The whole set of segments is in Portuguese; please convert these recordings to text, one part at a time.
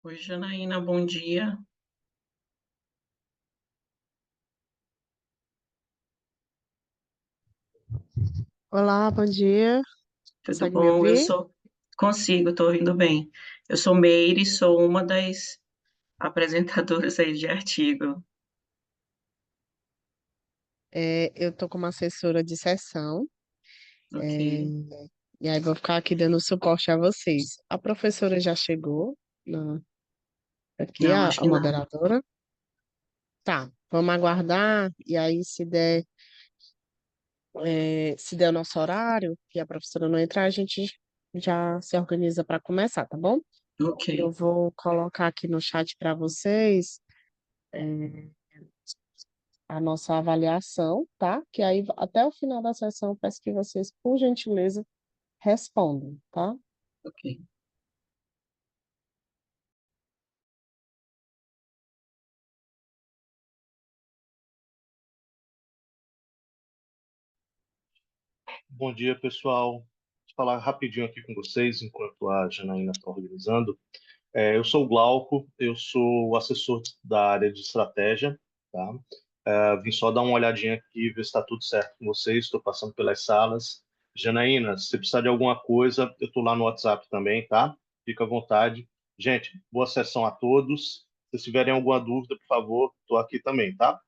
Oi, Janaína, bom dia. Olá, bom dia. Tudo Consegue me bom? Eu ouvir? sou. Consigo, estou ouvindo bem. Eu sou Meire, sou uma das apresentadoras aí de artigo. Eu estou como assessora de sessão, Ok, é, e aí vou ficar aqui dando suporte a vocês. A professora já chegou, aqui, não, a, acho a que não. moderadora. Tá, vamos aguardar, e aí se der o nosso horário, e a professora não entrar, a gente já se organiza para começar, tá bom? Ok, Eu vou colocar aqui no chat para vocês, é, a nossa avaliação, tá? Que aí até o final da sessão eu peço que vocês, por gentileza, respondam, tá? ok. Bom dia, pessoal. Vou falar rapidinho aqui com vocês, enquanto a Janaína está organizando. Eu sou o Glauco, eu sou o assessor da área de estratégia, tá? Vim só dar uma olhadinha aqui, ver se está tudo certo com vocês. Estou passando pelas salas. Janaína, se você precisar de alguma coisa, eu estou lá no WhatsApp também, tá? Fica à vontade. Gente, boa sessão a todos. Se vocês tiverem alguma dúvida, por favor, estou aqui também, tá?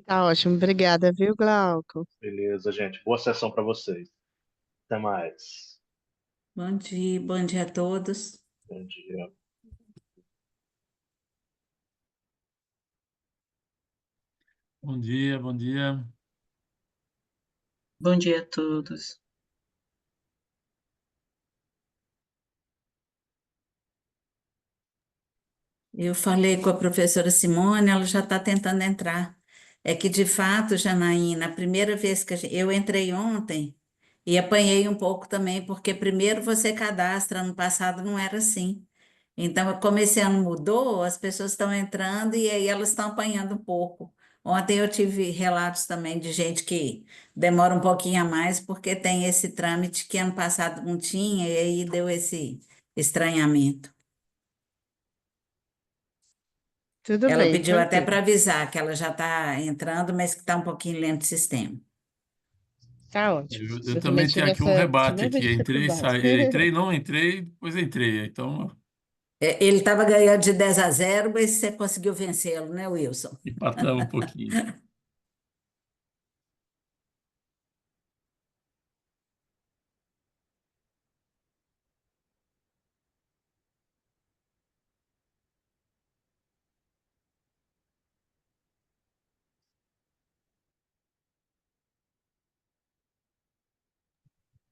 Tá ótimo, obrigada, viu, Glauco? Beleza, gente. Boa sessão para vocês. Até mais. Bom dia a todos. Bom dia. Bom dia, bom dia. Bom dia a todos. Eu falei com a professora Simone, ela já está tentando entrar. É que, de fato, Janaína, a primeira vez que eu entrei ontem e apanhei um pouco também, porque primeiro você cadastra, ano passado não era assim. Então, como esse ano mudou, as pessoas estão entrando e aí elas estão apanhando um pouco. Ontem eu tive relatos também de gente que demora um pouquinho a mais porque tem esse trâmite que ano passado não tinha e aí deu esse estranhamento. Tudo Ela bem, pediu até para tranquilo. avisar que ela já está entrando, mas que está um pouquinho lento o sistema. Tá ótimo. Eu Eu também também tenho tive aqui um essa rebate mesma aqui. Entrei, e dificuldade. saí, entrei, não entrei, depois entrei. Então, Ele estava ganhando de 10-0, mas você conseguiu vencê-lo, né, Wilson? empatamos um pouquinho.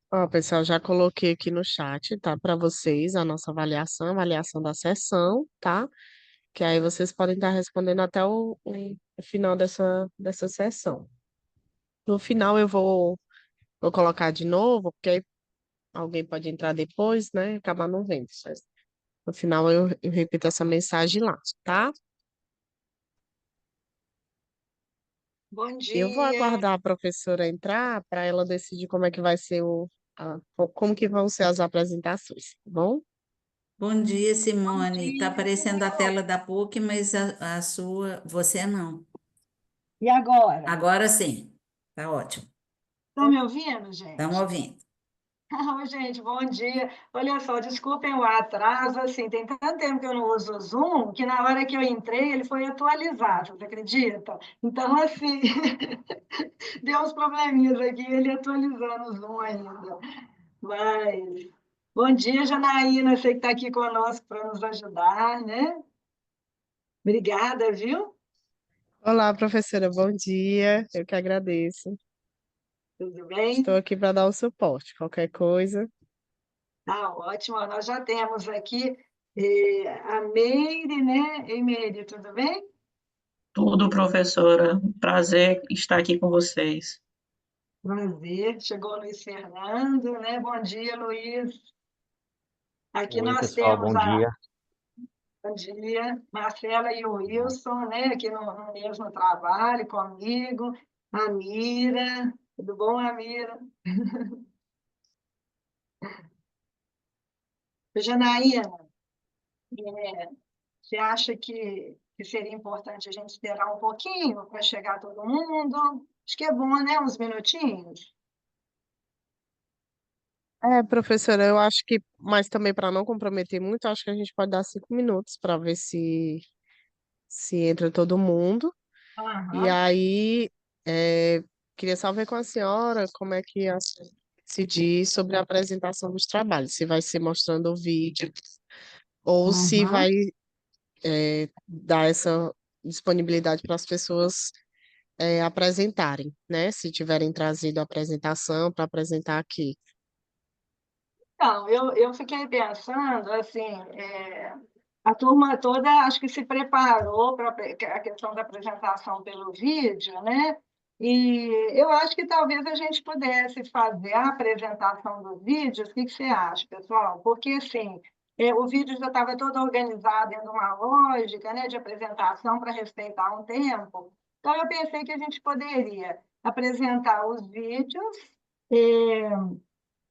Ó, pessoal, já coloquei aqui no chat, tá? Para vocês a nossa avaliação da sessão, tá? Que aí vocês podem estar respondendo até o final dessa sessão. No final vou colocar de novo, porque aí alguém pode entrar depois, né? E acabar não vendo. Mas no final eu repito essa mensagem lá, tá? Bom Eu vou dia, aguardar a professora entrar para ela decidir como é que vai ser como que vão ser as apresentações, tá bom? Bom dia, bom Simone. Está dia, aparecendo a tudo. tela da PUC, mas a sua, você não. E agora? Agora sim. Está ótimo. Estão me ouvindo, Estamos gente? ouvindo. Oi, gente, bom dia. Olha só, desculpem o atraso, assim, tem tanto tempo que eu não uso o Zoom, que na hora que eu entrei, ele foi atualizado, você acredita? Então, assim, deu uns probleminhas aqui, ele atualizando o Zoom ainda. Mas, bom dia, Janaína, você que está aqui conosco para nos ajudar, né? Obrigada, viu? Olá, professora, bom dia. Eu que agradeço. Tudo Estou bem? aqui para dar o suporte. Qualquer coisa. Ah, ótimo. Nós já temos aqui a Meire, né? Ei, Meire, tudo bem? Tudo, professora. Prazer estar aqui com vocês. Prazer. Chegou o Luiz Fernando, né? Bom dia, Luiz. Aqui Oi, nós pessoal, temos bom dia. bom dia, Marcela e o Wilson, né? Aqui no mesmo trabalho comigo. A Mira. Tudo bom, Amira? Janaína. É, você acha que seria importante a gente esperar um pouquinho para chegar todo mundo? Acho que é bom, né? Uns minutinhos. É, professora, eu acho que, mas também para não comprometer muito, acho que a gente pode dar 5 minutos para ver se entra todo mundo. E Aham. aí, é, queria só ver com a senhora como é que a senhora decidir sobre a apresentação dos trabalhos, se vai ser mostrando o vídeo ou se Uhum. vai, dar essa disponibilidade para as pessoas, apresentarem, né? Se tiverem trazido a apresentação para apresentar aqui. Então, eu fiquei pensando, assim, a turma toda acho que se preparou para a questão da apresentação pelo vídeo, né? E eu acho que talvez a gente pudesse fazer a apresentação do vídeo. O que que você acha, pessoal? Porque, assim, o vídeo já estava todo organizado dentro de uma lógica, né, de apresentação para respeitar um tempo. Então, eu pensei que a gente poderia apresentar os vídeos, eh,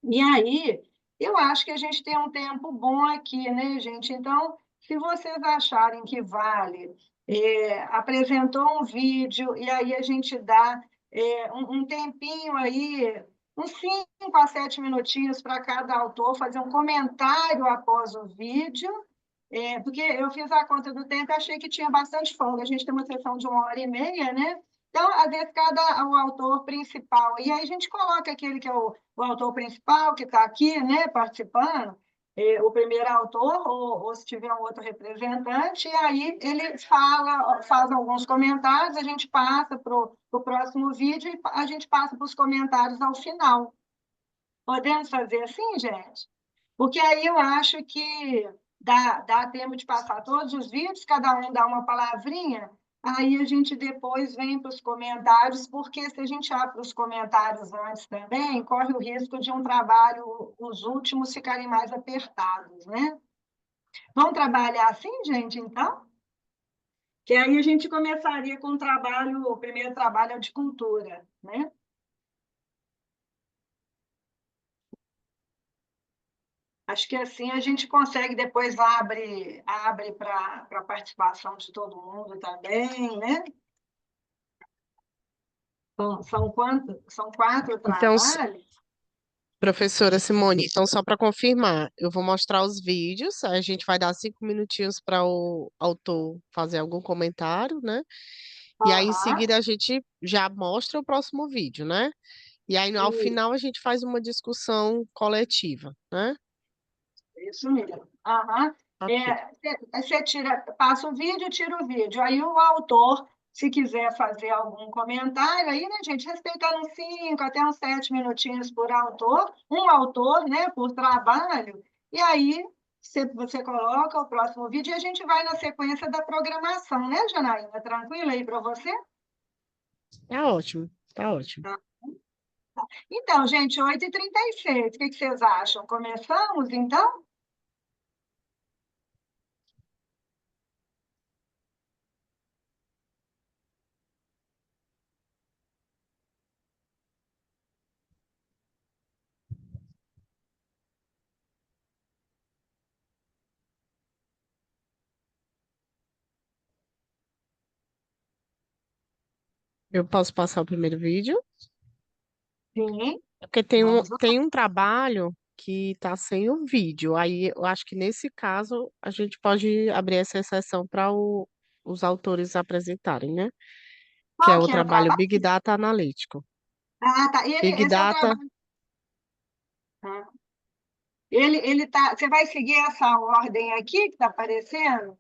e aí, eu acho que a gente tem um tempo bom aqui, né, gente? Então, se vocês acharem que vale, apresentou um vídeo e aí a gente dá um tempinho aí, uns 5 a 7 minutinhos para cada autor fazer um comentário após o vídeo, porque eu fiz a conta do tempo e achei que tinha bastante folga. A gente tem uma sessão de 1 hora e meia, né? Então, às vezes, o autor principal, e aí a gente coloca aquele que é o autor principal, que está aqui, né, participando, o primeiro autor, ou se tiver um outro representante, e aí ele fala, faz alguns comentários, a gente passa para o próximo vídeo e a gente passa para os comentários ao final. Podemos fazer assim, gente? Porque aí eu acho que dá tempo de passar todos os vídeos, cada um dá uma palavrinha, aí a gente depois vem para os comentários, porque se a gente abre os comentários antes também, corre o risco de um trabalho, os últimos ficarem mais apertados, né? Vamos trabalhar assim, gente, então? Que aí a gente começaria com o primeiro trabalho é o de cultura, né? Acho que assim a gente consegue, depois abre para a participação de todo mundo também, né? São quantos? São 4 Então, trabalhos? professora Simone, então só para confirmar, eu vou mostrar os vídeos, a gente vai dar 5 minutinhos para o autor fazer algum comentário, né? E aí, em Aham, seguida, a gente já mostra o próximo vídeo, né? E aí, ao final, a gente faz uma discussão coletiva, né? isso mesmo. Aham. Ok. Você passa o vídeo, tira o vídeo. Aí o autor, se quiser fazer algum comentário, aí, né, gente, respeitando 5 até uns 7 minutinhos por autor, um autor, né, por trabalho, e aí você coloca o próximo vídeo e a gente vai na sequência da programação, né, Janaína? Tranquilo aí para você? Tá ótimo, tá ótimo. Tá. Então, gente, 8h36, o que que vocês acham? Começamos, então? Eu posso passar o primeiro vídeo? Sim, É porque tem um, vamos lá. tem um trabalho que tá sem o vídeo. Aí eu acho que nesse caso a gente pode abrir essa exceção para os autores apresentarem, né? Que é Qual o que é o trabalho trabalho? Big Data Analítico. Ah, tá. Big Esse é o Data, trabalho. Ah. Ele tá. Você vai seguir essa ordem aqui que está aparecendo?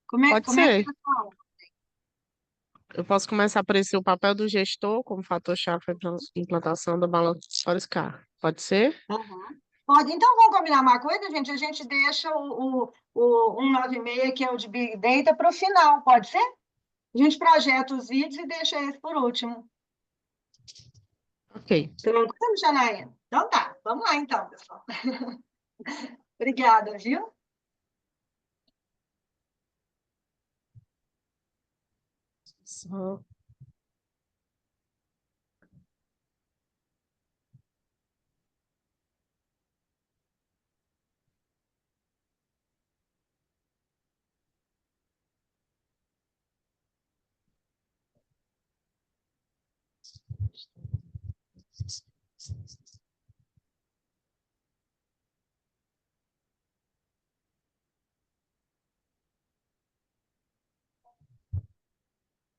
pode Como é que ser. é essa ordem? Eu posso começar a aparecer o papel do gestor como fator-chave para a implantação da balança Scar. Pode ser? Aham. Pode. Então, vamos combinar uma coisa, gente? A gente deixa o 196, que é o de Big Data, para o final, pode ser? A gente projeta os vídeos e deixa esse por último. Ok. Tranquilo, Janaína? Então tá, vamos lá então, pessoal. Obrigada, viu? Só-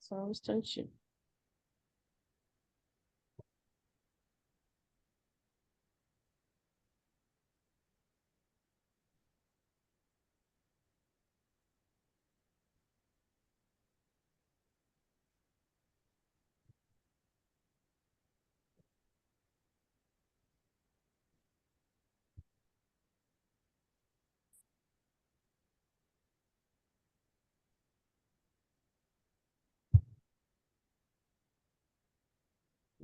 Só um instantinho.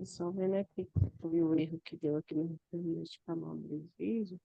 Eu só vendo aqui que foi o erro que deu aqui neste canal do vídeo.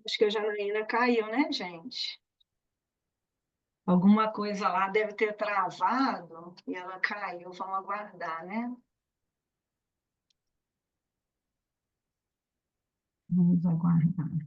Acho que a Janaína caiu, né, gente? Alguma coisa lá deve ter travado e ela caiu. Vamos aguardar, né? Vamos aguardar.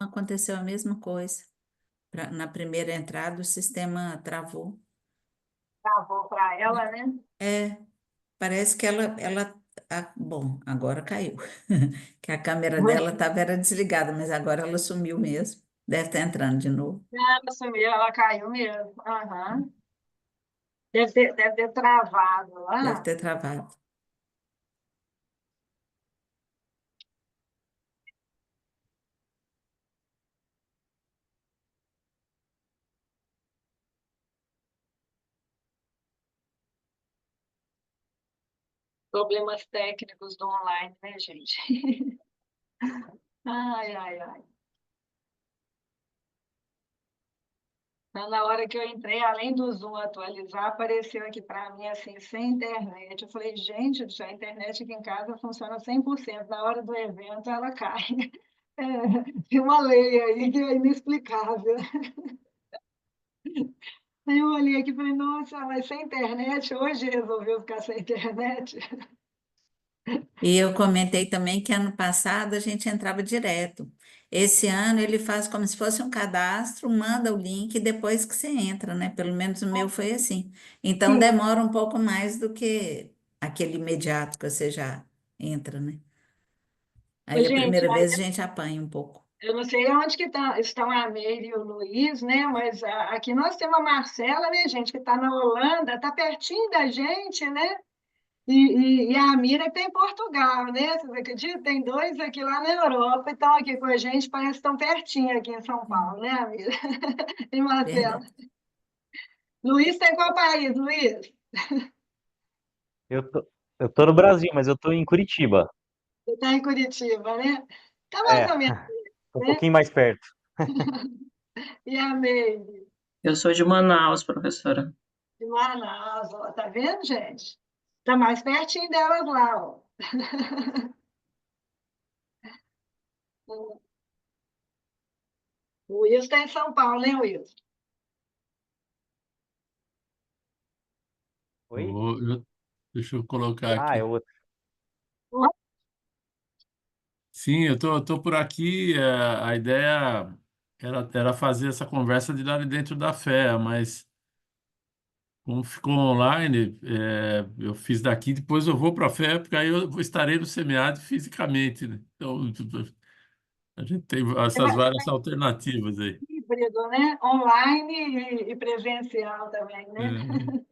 Aconteceu a mesma coisa. Na primeira entrada, o sistema travou. Travou para ela, né? É, parece que bom, agora caiu. Que a câmera dela estava era desligada, mas agora ela sumiu mesmo. Deve estar entrando de novo. Ela sumiu, ela caiu mesmo. Aham. Deve ter travado Deve lá. ter travado. Problemas técnicos do online, né, gente? Ai, ai, ai. Então, na hora que eu entrei, além do Zoom atualizar, apareceu aqui para mim assim, sem internet. Eu falei, gente, a internet aqui em casa funciona 100%. Na hora do evento, ela cai. É, tem uma lei aí que é inexplicável. Aí eu olhei aqui e falei, nossa, mas sem internet, hoje resolveu ficar sem internet. E eu comentei também que ano passado a gente entrava direto. Esse ano ele faz como se fosse um cadastro, manda o link depois que você entra, né? Pelo menos o meu foi assim. Então Sim, demora um pouco mais do que aquele imediato que você já entra, né? ô, Aí a gente, primeira vez a gente apanha um pouco. eu não sei onde que estão a Meire e o Luiz, né? Mas aqui nós temos a Marcela, né, gente, que está na Holanda, está pertinho da gente, né? E a Mira que está em Portugal, né? Vocês acreditam? Tem dois aqui lá na Europa e estão aqui com a gente, parece que estão pertinho aqui em São Paulo, né, Mira? E Marcela. Verdade. Luiz está em qual país, Luiz? Eu tô no Brasil, mas eu tô em Curitiba. Você está em Curitiba, né? Está mais É, ou menos, um né? pouquinho mais perto. E a Meire? Eu sou de Manaus, professora. De Manaus, ó, tá vendo, gente? Tá mais pertinho delas lá, ó. O Wilson está em São Paulo, hein, Wilson? Oi? Deixa eu colocar Ah, é aqui. outro. Sim, eu tô por aqui. A ideia era fazer essa conversa de lá de dentro da FEA, mas como ficou online, eu fiz daqui, depois eu vou para a FEA, porque aí eu estarei no SEMEAD fisicamente, né? Então, a gente tem Você essas vai várias alternativas aí. híbrido, né? Online e presencial também, né? É,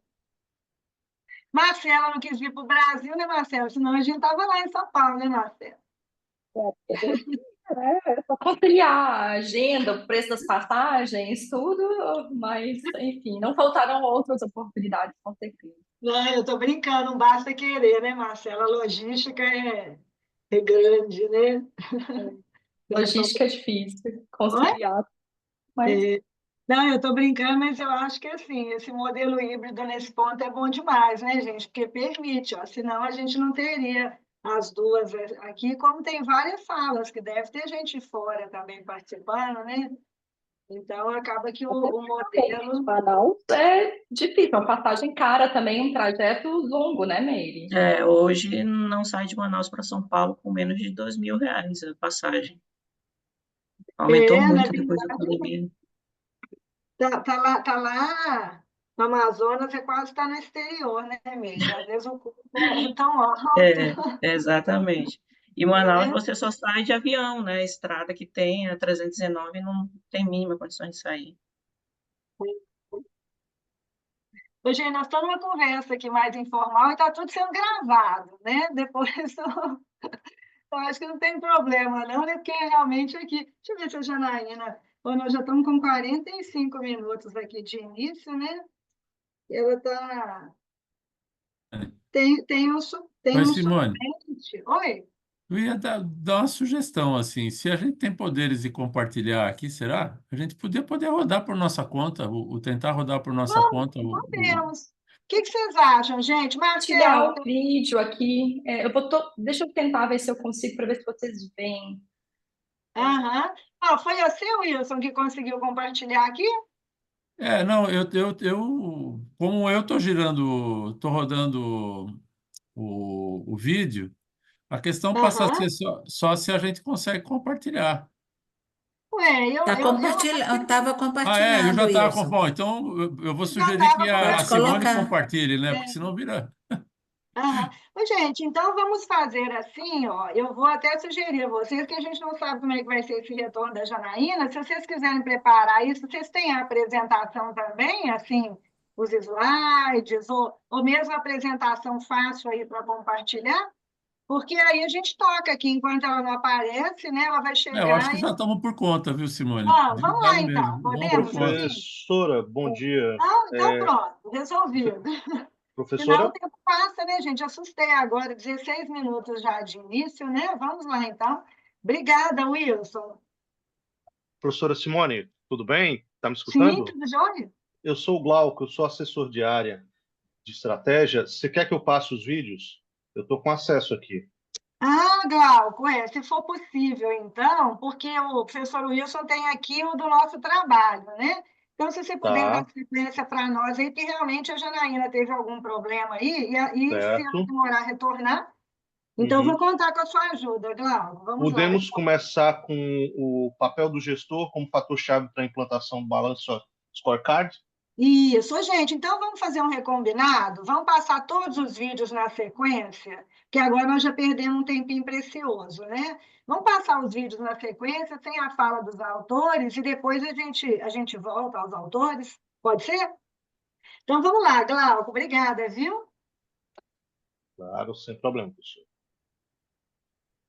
Marcela não quis vir para o Brasil, né, Marcela? Senão a gente estava lá em São Paulo, né, Marcela? Né? É só conciliar a agenda, o preço das passagens, tudo, mas, enfim, não faltaram outras oportunidades, com certeza. Não, eu estou brincando, não basta querer, né, Marcela? A logística é grande, né? Eu tô... Logística é difícil, Oi? conciliar, mas Não, eu estou brincando, mas eu acho que assim, esse modelo híbrido nesse ponto é bom demais, né, gente? Porque permite, ó, senão a gente não teria as duas aqui, como tem várias salas, que deve ter gente fora também participando, né? Então acaba que o modelo. Manaus é difícil, é uma passagem cara também, um trajeto longo, né, Meire? Hoje não sai de Manaus para São Paulo com menos de R$ 2.000 a passagem. Aumentou Na muito depois da verdade, pandemia. tá lá no Amazonas, é quase está no exterior, né, Meire? Às vezes o custo é tão alto, Exatamente. E Manaus né? você só sai de avião, né? A estrada que tem, a 319, não tem mínima condição de sair. Hoje nós estamos numa conversa aqui mais informal e está tudo sendo gravado, né? Depois eu acho que não tem problema, não, né? Porque realmente aqui. Deixa eu ver se a Janaína. Bom, nós já estamos com 45 minutos aqui de início, né? Ela está. Tem Mas, um Simone, suplente. Oi? eu ia dar uma sugestão, assim, se a gente tem poderes de compartilhar aqui, será? A gente poder rodar por nossa conta, tentar rodar por nossa conta. Podemos. O que vocês acham, gente? Compartilhar Marcela, o vídeo aqui, deixa eu tentar ver se eu consigo, para ver se vocês veem. aham. Foi você, Wilson, que conseguiu compartilhar aqui? Não, como eu tô rodando o vídeo, a questão passa a Aham. ser só se a gente consegue compartilhar. Ué, Estava Eu já compartilhando, estava com. Wilson. Bom, então eu vou já sugerir estava que a Pode Simone colocar. compartilhe, né? Porque senão vira. Aham. Ô, gente, então vamos fazer assim, ó. Eu vou até sugerir a vocês que a gente não sabe como é que vai ser esse retorno da Janaína. Se vocês quiserem preparar isso, vocês têm a apresentação também, assim, os slides, ou mesmo a apresentação fácil aí para compartilhar, porque aí a gente toca aqui enquanto ela não aparece, né? Ela vai Eu acho chegar que e. já estamos por conta, viu, Simone? Ó, De vamos lá verdade então, mesmo. Vamos por podemos conta. assim? Professora, bom dia. Então pronto, resolvido. Senão o Professora, tempo passa, né, gente? Assustei agora, 16 minutos já de início, né? Vamos lá, então. Obrigada, Wilson. professora Simone, tudo bem? Está me Sim, escutando? tudo jóia? Eu sou o Glauco, eu sou assessor de área de estratégia. Você quer que eu passe os vídeos? Eu estou com acesso aqui. Glauco, se for possível, então, porque o professor Wilson tem aqui o do nosso trabalho, né? Então, se você puder dar Tá, sequência para nós aí, que realmente a Janaína teve algum problema aí, e se ela certo. demorar a retornar, então eu vou Uhum. contar com a sua ajuda, Glauco. Vamos lá. Podemos começar com o papel do gestor como fator-chave para a implantação do balanço scorecard? Isso, gente. Então vamos fazer um recombinado? Vamos passar todos os vídeos na sequência, que agora nós já perdemos um tempinho precioso, né? Vamos passar os vídeos na sequência, sem a fala dos autores, e depois a gente volta aos autores. Pode ser? Então vamos lá, Glauco. Obrigada, viu? Claro, sem problema, professor.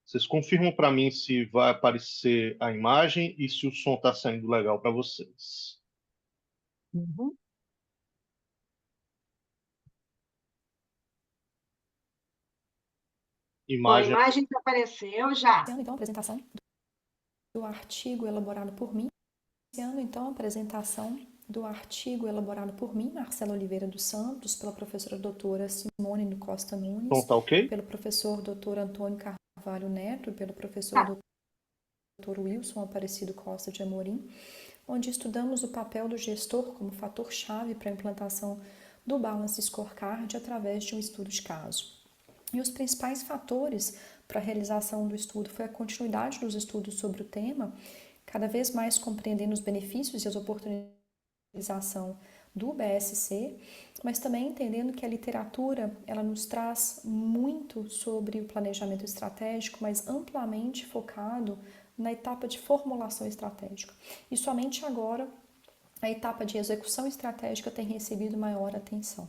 Vocês confirmam para mim se vai aparecer a imagem e se o som está saindo legal para vocês. Uhum. Ó, a Imagem. imagem que apareceu já. Então, a apresentação do artigo elaborado por mim. Iniciando, então, a apresentação do artigo elaborado por mim, Marcela Oliveira dos Santos, pela professora doutora Simone Costa Nunes, Som tá ok? pelo professor doutor Antônio Carvalho Neto e pelo professor doutor Wilson Aparecido Costa de Amorim, onde estudamos o papel do gestor como fator-chave para a implantação do Balance Scorecard através de um estudo de caso. E os principais fatores para a realização do estudo foi a continuidade dos estudos sobre o tema, cada vez mais compreendendo os benefícios e as oportunidades de utilização do BSC, mas também entendendo que a literatura ela nos traz muito sobre o planejamento estratégico, mas amplamente focado na etapa de formulação estratégica. E somente agora a etapa de execução estratégica tem recebido maior atenção.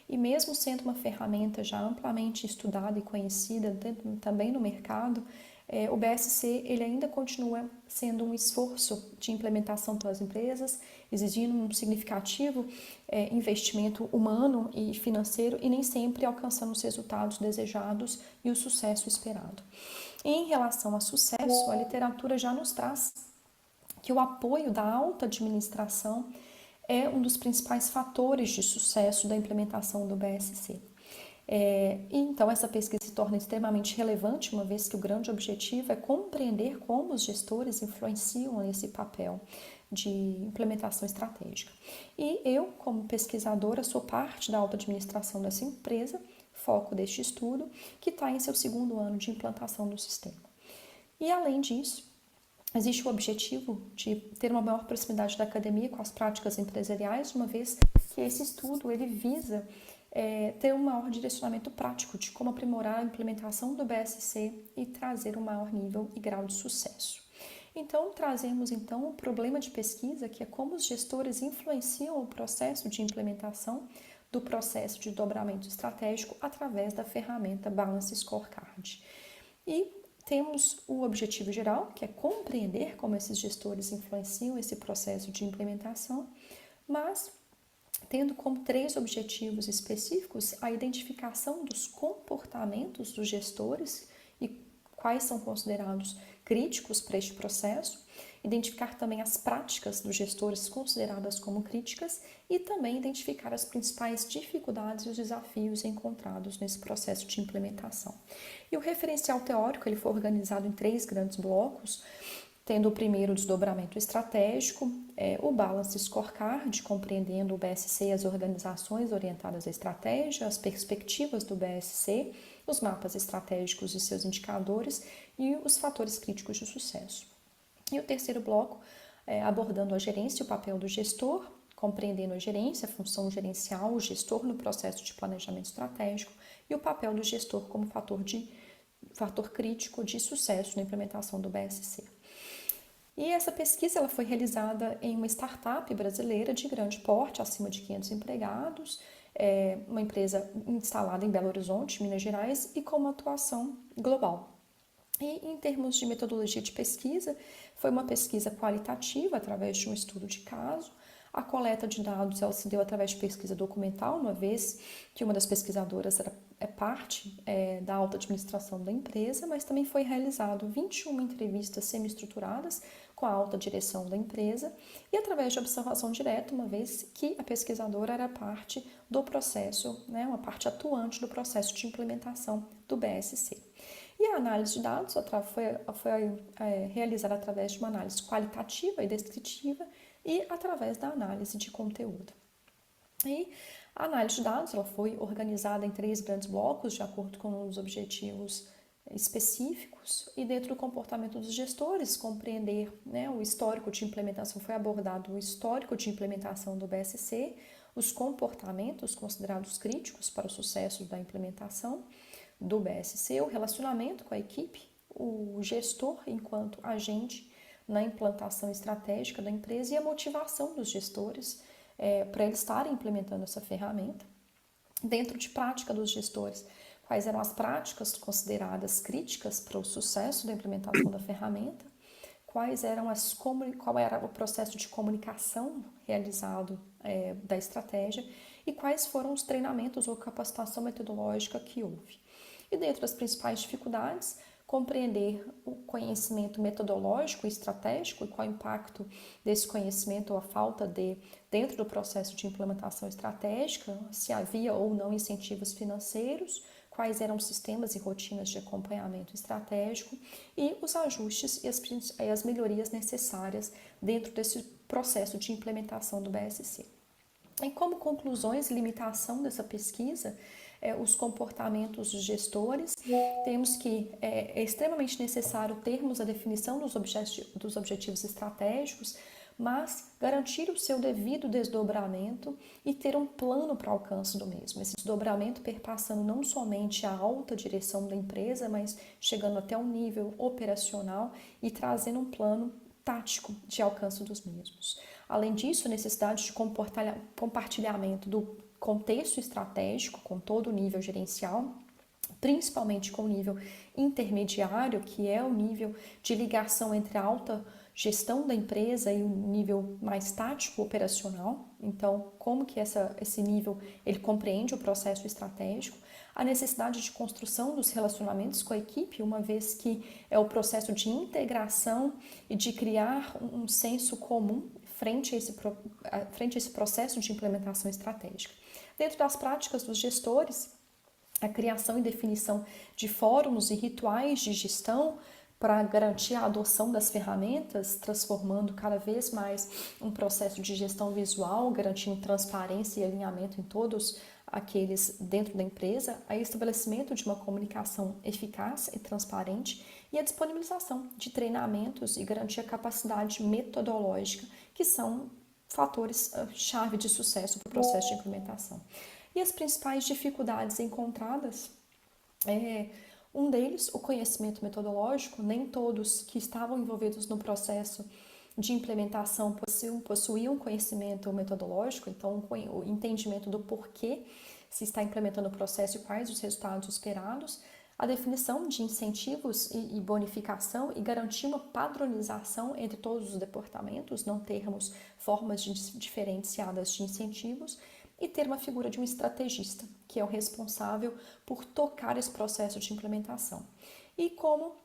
E mesmo sendo uma ferramenta já amplamente estudada e conhecida também no mercado, o BSC ele ainda continua sendo um esforço de implementação pelas empresas, exigindo um significativo investimento humano e financeiro e nem sempre alcançando os resultados desejados e o sucesso esperado. E em relação a sucesso, a literatura já nos traz que o apoio da alta administração é um dos principais fatores de sucesso da implementação do BSC. Então, essa pesquisa se torna extremamente relevante, uma vez que o grande objetivo é compreender como os gestores influenciam nesse papel de implementação estratégica. E eu, como pesquisadora, sou parte da alta administração dessa empresa, foco deste estudo, que está em seu 2º ano de implantação do sistema. E, além disso, existe o objetivo de ter uma maior proximidade da academia com as práticas empresariais, uma vez que esse estudo ele visa ter um maior direcionamento prático de como aprimorar a implementação do BSC e trazer um maior nível e grau de sucesso. Então, trazemos o problema de pesquisa, que é como os gestores influenciam o processo de implementação do processo de dobramento estratégico através da ferramenta Balance Scorecard. E temos o objetivo geral, que é compreender como esses gestores influenciam esse processo de implementação, mas tendo como 3 objetivos específicos a identificação dos comportamentos dos gestores e quais são considerados críticos para este processo, identificar também as práticas dos gestores consideradas como críticas e também identificar as principais dificuldades e os desafios encontrados nesse processo de implementação. E o referencial teórico ele foi organizado em 3 grandes blocos, tendo o primeiro desdobramento estratégico, o Balance Scorecard, compreendendo o BSC e as organizações orientadas à estratégia, as perspectivas do BSC, os mapas estratégicos e seus indicadores e os fatores críticos de sucesso. E o terceiro bloco, abordando a gerência e o papel do gestor, compreendendo a gerência, a função gerencial, o gestor no processo de planejamento estratégico e o papel do gestor como fator crítico de sucesso na implementação do BSC. E essa pesquisa ela foi realizada em uma startup brasileira de grande porte, acima de 500 empregados, uma empresa instalada em Belo Horizonte, Minas Gerais, e com uma atuação global. E em termos de metodologia de pesquisa, foi uma pesquisa qualitativa através de um estudo de caso. A coleta de dados ela se deu através de pesquisa documental, uma vez que uma das pesquisadoras é parte da alta administração da empresa, mas também foi realizado 21 entrevistas semi-estruturadas com a alta direção da empresa e através de observação direta, uma vez que a pesquisadora era parte do processo, uma parte atuante do processo de implementação do BSC. E a análise de dados foi realizada através de uma análise qualitativa e descritiva e através da análise de conteúdo. E a análise de dados ela foi organizada em 3 grandes blocos, de acordo com os objetivos específicos, e dentro do comportamento dos gestores, compreender o histórico de implementação, foi abordado o histórico de implementação do BSC, os comportamentos considerados críticos para o sucesso da implementação do BSC, o relacionamento com a equipe, o gestor enquanto agente na implantação estratégica da empresa e a motivação dos gestores para eles estarem implementando essa ferramenta. Dentro de prática dos gestores, quais eram as práticas consideradas críticas para o sucesso da implementação da ferramenta, qual era o processo de comunicação realizado da estratégia e quais foram os treinamentos ou capacitação metodológica que houve. E dentro das principais dificuldades, compreender o conhecimento metodológico e estratégico e qual o impacto desse conhecimento ou a falta dentro do processo de implementação estratégica, se havia ou não incentivos financeiros, quais eram os sistemas e rotinas de acompanhamento estratégico e os ajustes e as melhorias necessárias dentro desse processo de implementação do BSC. E como conclusões e limitação dessa pesquisa, os comportamentos dos gestores. Temos que é extremamente necessário termos a definição dos objetivos estratégicos, mas garantir o seu devido desdobramento e ter um plano para o alcance do mesmo. Esse desdobramento perpassando não somente a alta direção da empresa, mas chegando até um nível operacional e trazendo um plano tático de alcance dos mesmos. Além disso, a necessidade de compartilhamento do contexto estratégico com todo o nível gerencial, principalmente com o nível intermediário, que é o nível de ligação entre a alta gestão da empresa e o nível mais tático operacional. Então, como que esse nível ele compreende o processo estratégico, a necessidade de construção dos relacionamentos com a equipe, uma vez que é o processo de integração e de criar um senso comum frente a esse processo de implementação estratégica. Dentro das práticas dos gestores, a criação e definição de fóruns e rituais de gestão para garantir a adoção das ferramentas, transformando cada vez mais um processo de gestão visual, garantindo transparência e alinhamento em todos aqueles dentro da empresa, a estabelecimento de uma comunicação eficaz e transparente e a disponibilização de treinamentos e garantir a capacidade metodológica, que são fatores-chave de sucesso para o processo de implementação. E as principais dificuldades encontradas um deles, o conhecimento metodológico. Nem todos que estavam envolvidos no processo de implementação possuíam conhecimento metodológico, então o entendimento do porquê se está implementando o processo e quais os resultados esperados, a definição de incentivos e bonificação e garantir uma padronização entre todos os departamentos, não termos formas diferenciadas de incentivos, e ter uma figura de um estrategista, que é o responsável por tocar esse processo de implementação. E como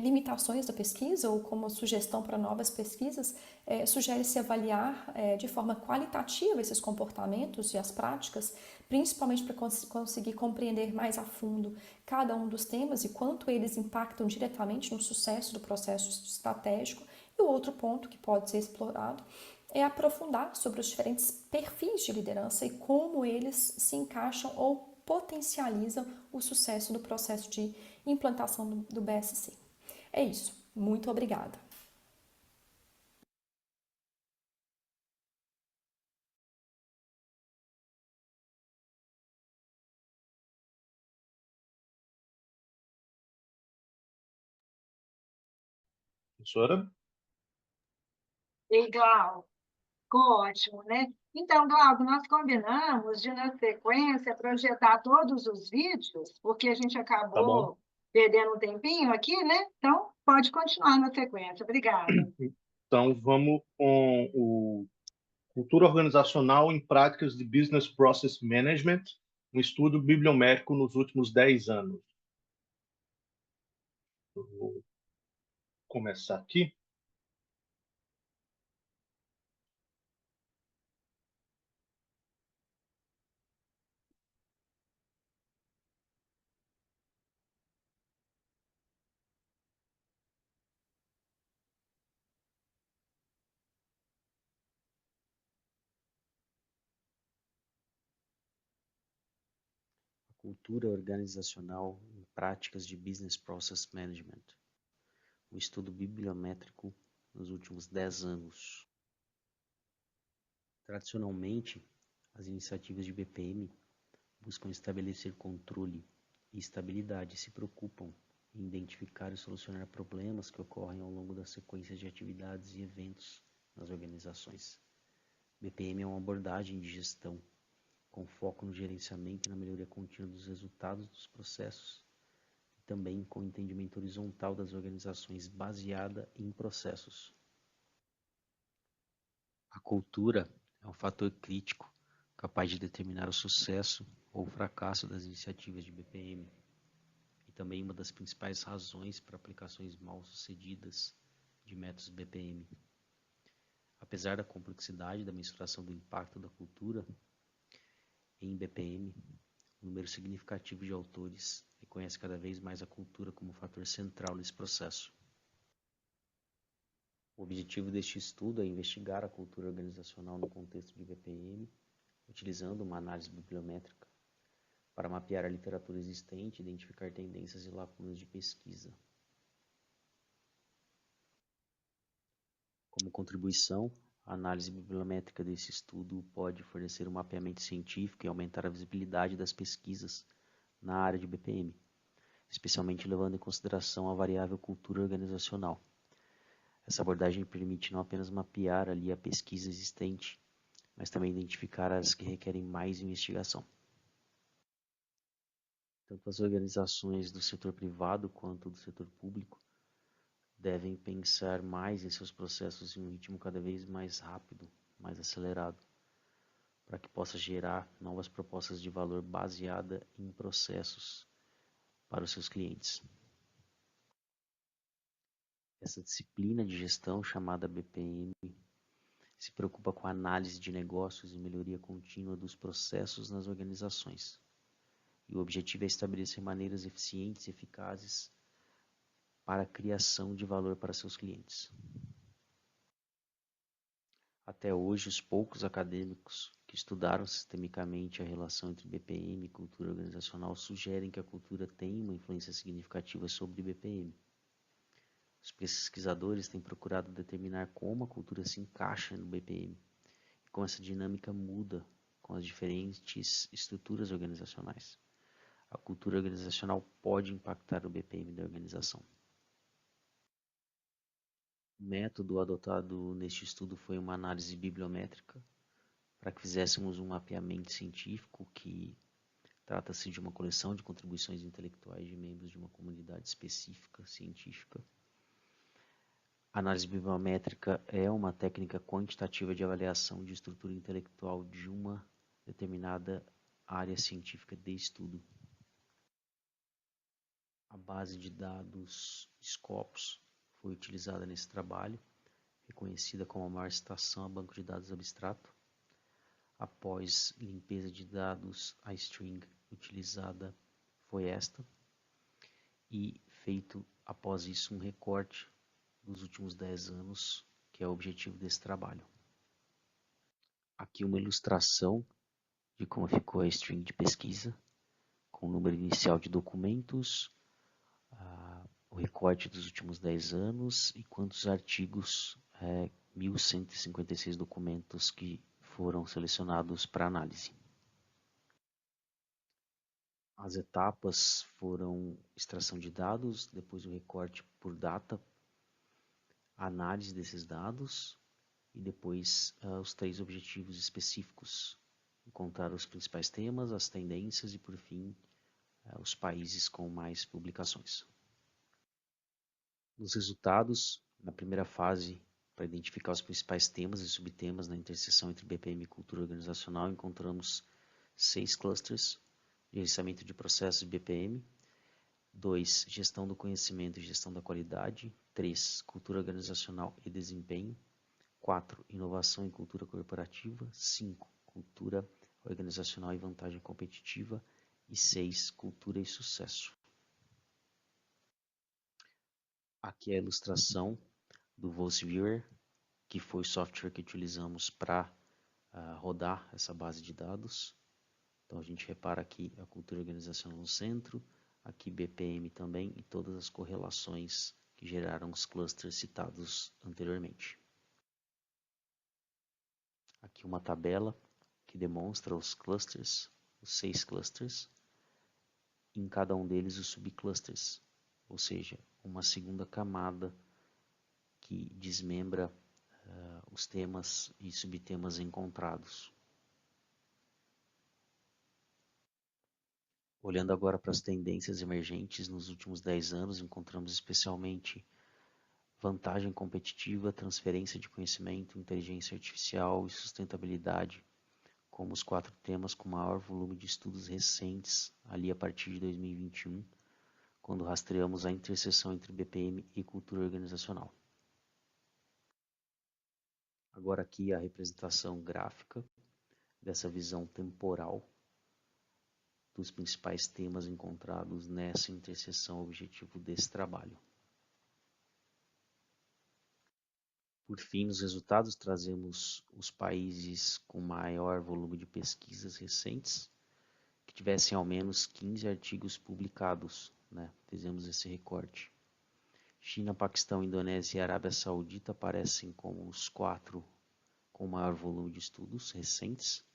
limitações da pesquisa ou como sugestão para novas pesquisas, sugere-se avaliar de forma qualitativa esses comportamentos e as práticas, principalmente para conseguir compreender mais a fundo cada um dos temas e quanto eles impactam diretamente no sucesso do processo estratégico. E o outro ponto que pode ser explorado é aprofundar sobre os diferentes perfis de liderança e como eles se encaixam ou potencializam o sucesso do processo de implantação do BSC. É isso. Muito obrigada. Professora? E Glauco, ótimo, né? Então, Glauco, nós combinamos de, na sequência, projetar todos os vídeos, porque a gente Tá bom. acabou perdendo um tempinho aqui, né? Então, pode continuar na sequência. Obrigada. Então, vamos com o Cultura Organizacional em Práticas de Business Process Management, um estudo bibliométrico nos últimos 10 anos. Eu vou começar aqui. Cultura organizacional em práticas de Business Process Management, um estudo bibliométrico nos últimos 10 anos. Tradicionalmente, as iniciativas de BPM buscam estabelecer controle e estabilidade e se preocupam em identificar e solucionar problemas que ocorrem ao longo da sequência de atividades e eventos nas organizações. BPM é uma abordagem de gestão com foco no gerenciamento e na melhoria contínua dos resultados dos processos, e também com entendimento horizontal das organizações baseada em processos. A cultura é um fator crítico capaz de determinar o sucesso ou o fracasso das iniciativas de BPM, e também uma das principais razões para aplicações mal-sucedidas de métodos BPM. Apesar da complexidade da mensuração do impacto da cultura, em BPM, um número significativo de autores reconhece cada vez mais a cultura como fator central nesse processo. O objetivo deste estudo é investigar a cultura organizacional no contexto de BPM, utilizando uma análise bibliométrica, para mapear a literatura existente, identificar tendências e lacunas de pesquisa. Como contribuição, a análise bibliométrica desse estudo pode fornecer um mapeamento científico e aumentar a visibilidade das pesquisas na área de BPM, especialmente levando em consideração a variável cultura organizacional. Essa abordagem permite não apenas mapear ali a pesquisa existente, mas também identificar as que requerem mais investigação. Tanto as organizações do setor privado quanto do setor público devem pensar mais em seus processos em um ritmo cada vez mais rápido, mais acelerado, para que possa gerar novas propostas de valor baseada em processos para os seus clientes. Essa disciplina de gestão, chamada BPM, se preocupa com a análise de negócios e melhoria contínua dos processos nas organizações. E o objetivo é estabelecer maneiras eficientes e eficazes para a criação de valor para seus clientes. Até hoje, os poucos acadêmicos que estudaram sistemicamente a relação entre BPM e cultura organizacional sugerem que a cultura tem uma influência significativa sobre BPM. Os pesquisadores têm procurado determinar como a cultura se encaixa no BPM e como essa dinâmica muda com as diferentes estruturas organizacionais. A cultura organizacional pode impactar o BPM da organização. O método adotado neste estudo foi uma análise bibliométrica para que fizéssemos um mapeamento científico que trata-se de uma coleção de contribuições intelectuais de membros de uma comunidade específica científica. A análise bibliométrica é uma técnica quantitativa de avaliação de estrutura intelectual de uma determinada área científica de estudo. A base de dados Scopus foi utilizada nesse trabalho, reconhecida como a maior citação a banco de dados abstrato. Após limpeza de dados, a string utilizada foi esta, e feito após isso um recorte dos últimos 10 anos, que é o objetivo desse trabalho. Aqui uma ilustração de como ficou a string de pesquisa, com o número inicial de documentos, o recorte dos últimos 10 anos e quantos artigos, 1.156 documentos que foram selecionados para análise. As etapas foram extração de dados, depois o recorte por data, a análise desses dados e depois os 3 objetivos específicos. Encontrar os principais temas, as tendências e, por fim, os países com mais publicações. Nos resultados, na primeira fase, para identificar os principais temas e subtemas na interseção entre BPM e cultura organizacional, encontramos 6 clusters: gerenciamento de processos de BPM, 2, gestão do conhecimento e gestão da qualidade, 3, cultura organizacional e desempenho, 4, inovação e cultura corporativa, 5, cultura organizacional e vantagem competitiva e 6, cultura e sucesso. Aqui é a ilustração do VolsViewer, que foi o software que utilizamos para rodar essa base de dados. Então a gente repara aqui a cultura organizacional no centro, aqui BPM também e todas as correlações que geraram os clusters citados anteriormente. Aqui uma tabela que demonstra os clusters, os 6 clusters, e em cada um deles os subclusters, ou seja, uma segunda camada que desmembra os temas e subtemas encontrados. Olhando agora para as tendências emergentes nos últimos 10 anos, encontramos especialmente vantagem competitiva, transferência de conhecimento, inteligência artificial e sustentabilidade como os 4 temas com maior volume de estudos recentes, ali a partir de 2021, quando rastreamos a interseção entre BPM e cultura organizacional. Agora aqui a representação gráfica dessa visão temporal dos principais temas encontrados nessa interseção objetivo desse trabalho. Por fim, nos resultados trazemos os países com maior volume de pesquisas recentes, que tivessem ao menos 15 artigos publicados, né? Fizemos esse recorte. China, Paquistão, Indonésia e Arábia Saudita aparecem como os 4 com maior volume de estudos recentes,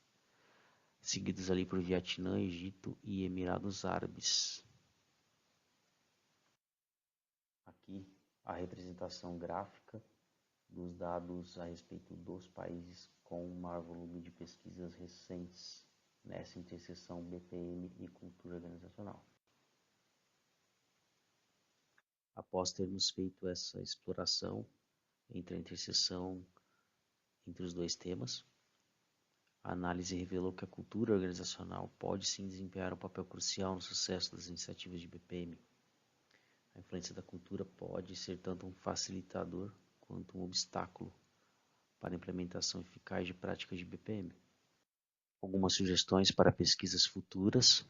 seguidos ali por Vietnã, Egito e Emirados Árabes. Aqui a representação gráfica dos dados a respeito dos países com maior volume de pesquisas recentes nessa interseção BPM e cultura organizacional. Após termos feito essa exploração entre a interseção entre os dois temas, a análise revelou que a cultura organizacional pode sim desempenhar um papel crucial no sucesso das iniciativas de BPM. A influência da cultura pode ser tanto um facilitador quanto um obstáculo para a implementação eficaz de práticas de BPM. Algumas sugestões para pesquisas futuras.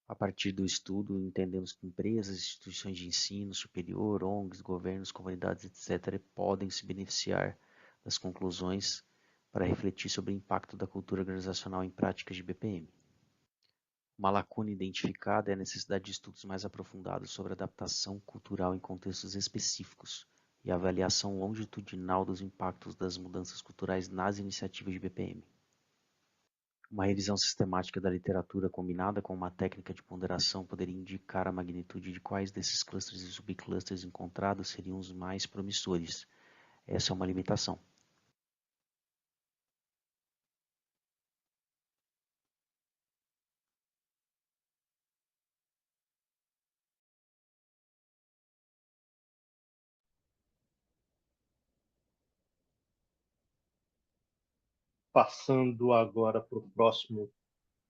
A partir do estudo, entendemos que empresas, instituições de ensino superior, ONGs, governos, comunidades, etc., podem se beneficiar das conclusões para refletir sobre o impacto da cultura organizacional em práticas de BPM. Uma lacuna identificada é a necessidade de estudos mais aprofundados sobre adaptação cultural em contextos específicos e a avaliação longitudinal dos impactos das mudanças culturais nas iniciativas de BPM. Uma revisão sistemática da literatura combinada com uma técnica de ponderação poderia indicar a magnitude de quais desses clusters e subclusters encontrados seriam os mais promissores. Essa é uma limitação. Passando agora para o próximo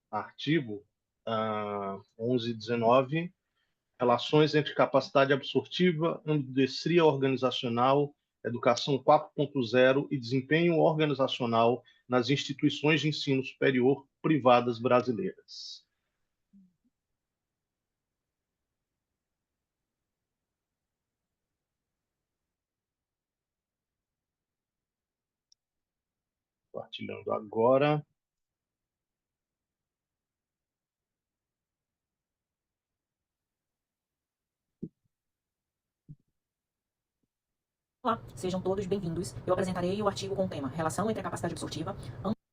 artigo, 11.19, relações entre capacidade absortiva, ambidestria organizacional, educação 4.0 e desempenho organizacional nas instituições de ensino superior privadas brasileiras. Compartilhando agora. Olá, sejam todos bem-vindos. Eu apresentarei o artigo com o tema Relação entre a capacidade absortiva,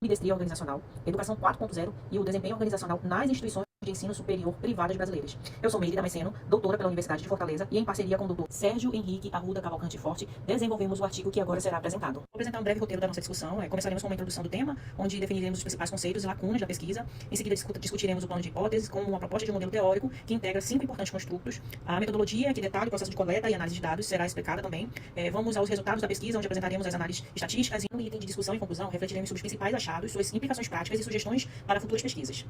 ambidestria organizacional, educação 4.0 e o desempenho organizacional nas instituições de ensino superior privadas brasileiras. Eu sou Meire Damasceno, doutora pela Universidade de Fortaleza, e em parceria com o doutor Sérgio Henrique Arruda Cavalcante Forte, desenvolvemos o artigo que agora será apresentado. Vou apresentar um breve roteiro da nossa discussão. Começaremos com uma introdução do tema, onde definiremos os principais conceitos e lacunas da pesquisa. Em seguida, discutiremos o plano de hipóteses como uma proposta de um modelo teórico que integra 5 importantes construtos. A metodologia, que detalha o processo de coleta e análise de dados, será explicada também. Vamos aos resultados da pesquisa, onde apresentaremos as análises estatísticas e no item de discussão e conclusão refletiremos sobre os principais achados, suas implicações práticas e sugestões para futuras pesquisas.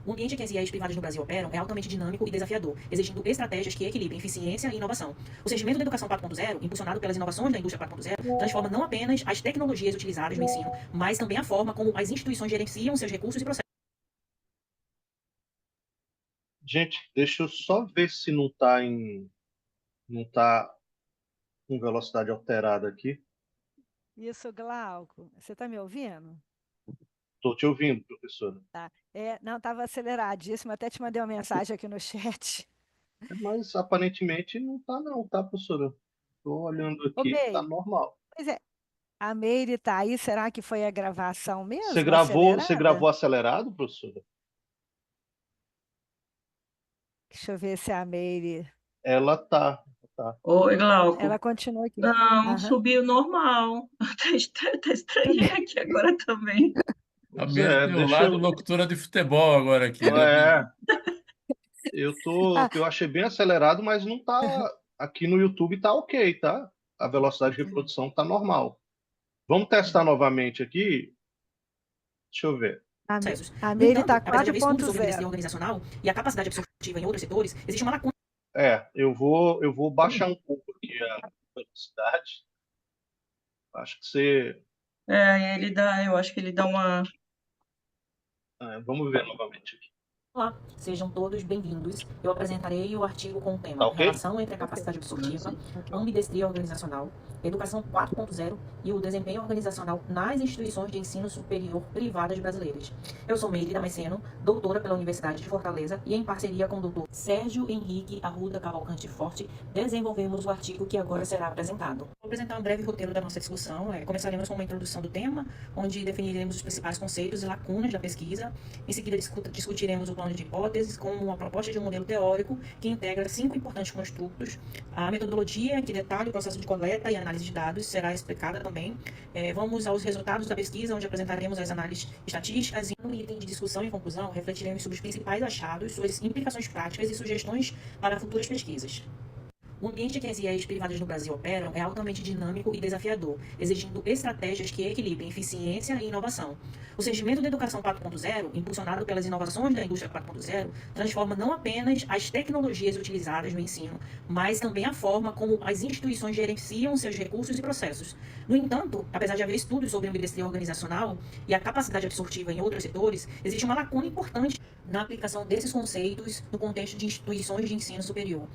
O ambiente em que as IAs privadas no Brasil operam é altamente dinâmico e desafiador, exigindo estratégias que equilibrem eficiência e inovação. O surgimento da educação 4.0, impulsionado pelas inovações da indústria 4.0, transforma não apenas as tecnologias utilizadas no ensino, mas também a forma como as instituições gerenciam seus recursos e processos. Gente, deixa eu só ver se não está com velocidade alterada aqui. Isso, Glauco. Você está me ouvindo? Estou te ouvindo, professora. Tá. Não, estava aceleradíssimo. Até te mandei uma mensagem aqui no chat. Mas aparentemente não está não, tá, professora? Estou olhando aqui, está normal. Pois é. A Meire está aí. Será que foi a gravação mesmo? Você gravou acelerado, professora? Deixa eu ver se a Meire... Ela tá. Oi, Glauco. Ela continua aqui. Não, subiu normal. Tá estranho aqui agora também. A Meire tem um lado locutora de futebol agora aqui, né? Eu achei bem acelerado, mas não tá. Aqui no YouTube tá ok, tá? A velocidade de reprodução tá normal. Vamos testar novamente aqui. Deixa eu ver. A Meire está 4.0. organizacional e a capacidade absortiva em outros setores, existe uma lacuna. Eu vou baixar um pouco aqui a velocidade. Acho que você... Eu acho que ele dá uma... vamos ver novamente aqui. Olá, sejam todos bem-vindos. Eu apresentarei o artigo com o Tá tema ok? Relação entre a capacidade absortiva, ambidestria organizacional, Educação 4.0 e o desempenho organizacional nas instituições de ensino superior privadas brasileiras. Eu sou Meire Damasceno, doutora pela Universidade de Fortaleza e em parceria com o doutor Sérgio Henrique Arruda Cavalcante Forte, desenvolvemos o artigo que agora será apresentado. Vou apresentar um breve roteiro da nossa discussão. Começaremos com uma introdução do tema, onde definiremos os principais conceitos e lacunas da pesquisa. Em seguida, discutiremos o plano de hipóteses como uma proposta de um modelo teórico que integra 5 importantes construtos. A metodologia, que detalha o processo de coleta e análise de dados, será explicada também. Vamos aos resultados da pesquisa, onde apresentaremos as análises estatísticas e no item de discussão e conclusão refletiremos sobre os principais achados, suas implicações práticas e sugestões para futuras pesquisas. O ambiente que as IEs privadas no Brasil operam é altamente dinâmico e desafiador, exigindo estratégias que equilibrem eficiência e inovação. O surgimento da Educação 4.0, impulsionado pelas inovações da indústria 4.0, transforma não apenas as tecnologias utilizadas no ensino, mas também a forma como as instituições gerenciam seus recursos e processos. No entanto, apesar de haver estudos sobre a ambidestria organizacional e a capacidade absortiva em outros setores, existe uma lacuna importante na aplicação desses conceitos no contexto de instituições de ensino superior.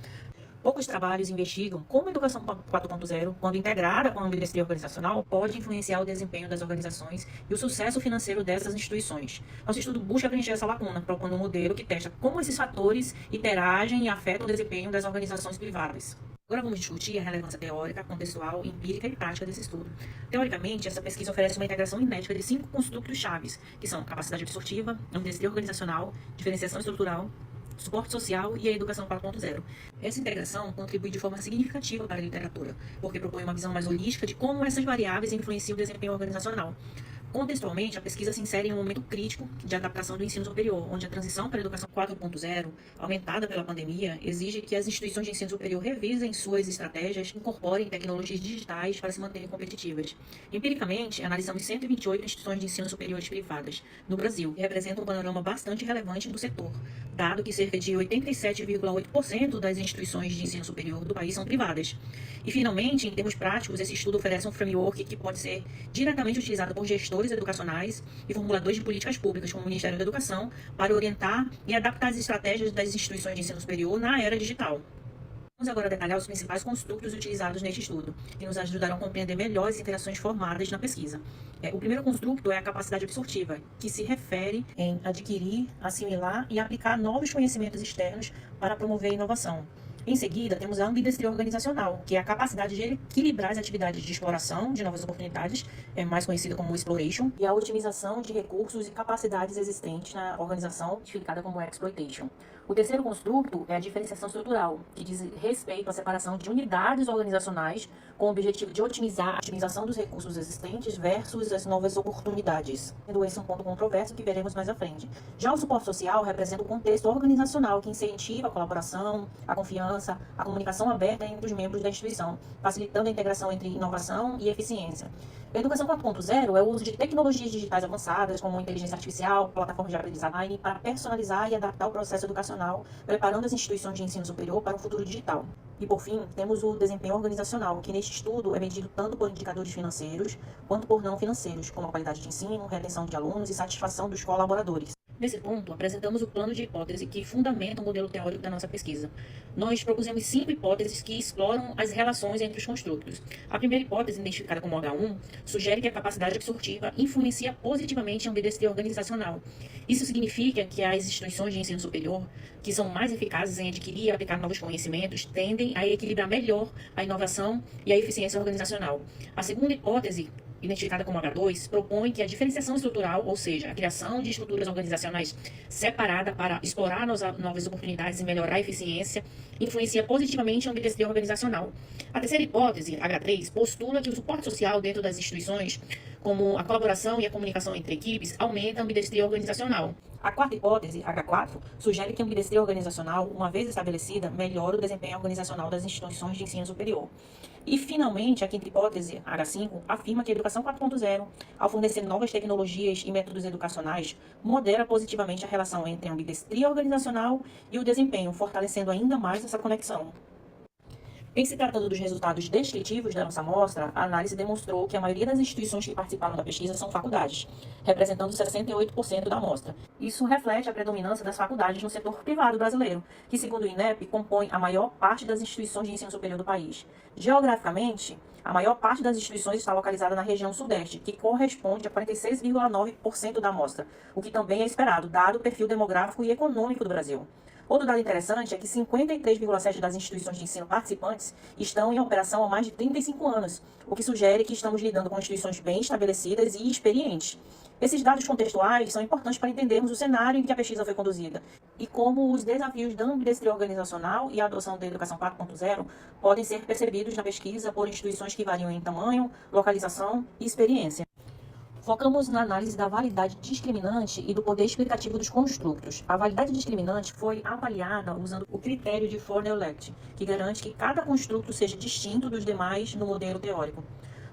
Poucos trabalhos investigam como a Educação 4.0, quando integrada com a ambidestria organizacional, pode influenciar o desempenho das organizações e o sucesso financeiro dessas instituições. Nosso estudo busca preencher essa lacuna, propondo um modelo que testa como esses fatores interagem e afetam o desempenho das organizações privadas. Agora vamos discutir a relevância teórica, contextual, empírica e prática desse estudo. Teoricamente, essa pesquisa oferece uma integração inédita de 5 construtos chaves, que são capacidade absortiva, ambidestria organizacional, diferenciação estrutural, suporte social e a educação 4.0. Essa integração contribui de forma significativa para a literatura, porque propõe uma visão mais holística de como essas variáveis influenciam o desempenho organizacional. Contextualmente, a pesquisa se insere em um momento crítico de adaptação do ensino superior, onde a transição para a educação 4.0, aumentada pela pandemia, exige que as instituições de ensino superior revisem suas estratégias e incorporem tecnologias digitais para se manterem competitivas. Empiricamente, analisamos 128 instituições de ensino superiores privadas no Brasil, que representam um panorama bastante relevante do setor, dado que cerca de 87,8% das instituições de ensino superior do país são privadas. E, finalmente, em termos práticos, esse estudo oferece um framework que pode ser diretamente utilizado por gestores educacionais e formuladores de políticas públicas, como o Ministério da Educação, para orientar e adaptar as estratégias das instituições de ensino superior na era digital. Vamos agora detalhar os principais construtos utilizados neste estudo, que nos ajudarão a compreender melhor as interações formadas na pesquisa. O primeiro construto é a capacidade absortiva, que se refere em adquirir, assimilar e aplicar novos conhecimentos externos para promover a inovação. Em seguida, temos a ambidestria organizacional, que é a capacidade de equilibrar as atividades de exploração de novas oportunidades, mais conhecida como exploration, e a otimização de recursos e capacidades existentes na organização, identificada como exploitation. O terceiro construto é a diferenciação estrutural, que diz respeito à separação de unidades organizacionais com o objetivo de otimizar a otimização dos recursos existentes versus as novas oportunidades. Sendo esse um ponto controverso que veremos mais à frente. Já o suporte social representa o contexto organizacional que incentiva a colaboração, a confiança, a comunicação aberta entre os membros da instituição, facilitando a integração entre inovação e eficiência. A educação 4.0 é o uso de tecnologias digitais avançadas, como inteligência artificial, plataformas de aprendizagem online, para personalizar e adaptar o processo educacional, preparando as instituições de ensino superior para um futuro digital. E, por fim, temos o desempenho organizacional, que neste estudo é medido tanto por indicadores financeiros quanto por não financeiros, como a qualidade de ensino, retenção de alunos e satisfação dos colaboradores. Nesse ponto, apresentamos o plano de hipótese que fundamenta o modelo teórico da nossa pesquisa. Nós propusemos 5 hipóteses que exploram as relações entre os construtos. A primeira hipótese, identificada como H1, sugere que a capacidade absortiva influencia positivamente a ambidestria organizacional. Isso significa que as instituições de ensino superior, que são mais eficazes em adquirir e aplicar novos conhecimentos, tendem a equilibrar melhor a inovação e a eficiência organizacional. A segunda hipótese, identificada como H2, propõe que a diferenciação estrutural, ou seja, a criação de estruturas organizacionais separadas para explorar novas oportunidades e melhorar a eficiência, influencia positivamente a ambidestria organizacional. A terceira hipótese, H3, postula que o suporte social dentro das instituições, como a colaboração e a comunicação entre equipes, aumenta a ambidestria organizacional. A quarta hipótese, H4, sugere que a ambidestria organizacional, uma vez estabelecida, melhora o desempenho organizacional das instituições de ensino superior. E, finalmente, a quinta hipótese, H5, afirma que a educação 4.0, ao fornecer novas tecnologias e métodos educacionais, modera positivamente a relação entre a ambidestria organizacional e o desempenho, fortalecendo ainda mais essa conexão. Em se tratando dos resultados descritivos da nossa amostra, a análise demonstrou que a maioria das instituições que participaram da pesquisa são faculdades, representando 68% da amostra. Isso reflete a predominância das faculdades no setor privado brasileiro, que, segundo o INEP, compõe a maior parte das instituições de ensino superior do país. Geograficamente, a maior parte das instituições está localizada na região sudeste, que corresponde a 46,9% da amostra, o que também é esperado, dado o perfil demográfico e econômico do Brasil. Outro dado interessante é que 53,7% das instituições de ensino participantes estão em operação há mais de 35 anos, o que sugere que estamos lidando com instituições bem estabelecidas e experientes. Esses dados contextuais são importantes para entendermos o cenário em que a pesquisa foi conduzida e como os desafios da ambidestria organizacional e a adoção da Educação 4.0 podem ser percebidos na pesquisa por instituições que variam em tamanho, localização e experiência. Focamos na análise da validade discriminante e do poder explicativo dos construtos. A validade discriminante foi avaliada usando o critério de Forney-Lect, que garante que cada construto seja distinto dos demais no modelo teórico.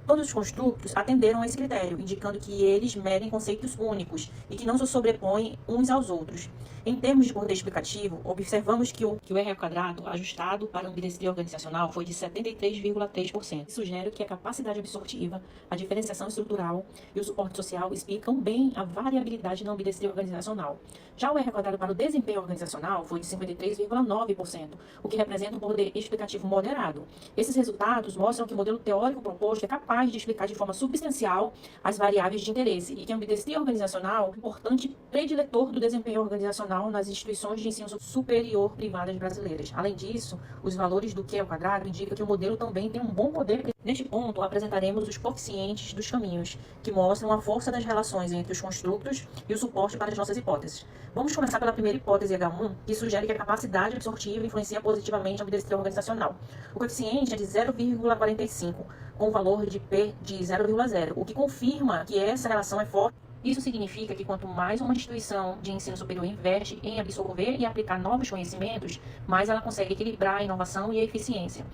Todos os construtos atenderam a esse critério, indicando que eles medem conceitos únicos e que não se sobrepõem uns aos outros. Em termos de poder explicativo, observamos que o R² ajustado para a ambidestria organizacional foi de 73,3%. Isso sugere que a capacidade absortiva, a diferenciação estrutural e o suporte social explicam bem a variabilidade da ambidestria organizacional. Já o R² para o desempenho organizacional foi de 53,9%, o que representa um poder explicativo moderado. Esses resultados mostram que o modelo teórico proposto é capaz de explicar de forma substancial as variáveis de interesse e que a ambidestria organizacional é um importante prediletor do desempenho organizacional nas instituições de ensino superior privadas brasileiras. Além disso, os valores do Q² indicam que o modelo também tem um bom poder. Neste ponto, apresentaremos os coeficientes dos caminhos, que mostram a força das relações entre os construtos e o suporte para as nossas hipóteses. Vamos começar pela primeira hipótese H1, que sugere que a capacidade absortiva influencia positivamente a ambidestria organizacional. O coeficiente é de 0,45, com o valor de P de 0,0, o que confirma que essa relação é forte. Isso significa que quanto mais uma instituição de ensino superior investe em absorver e aplicar novos conhecimentos, mais ela consegue equilibrar a inovação e a eficiência.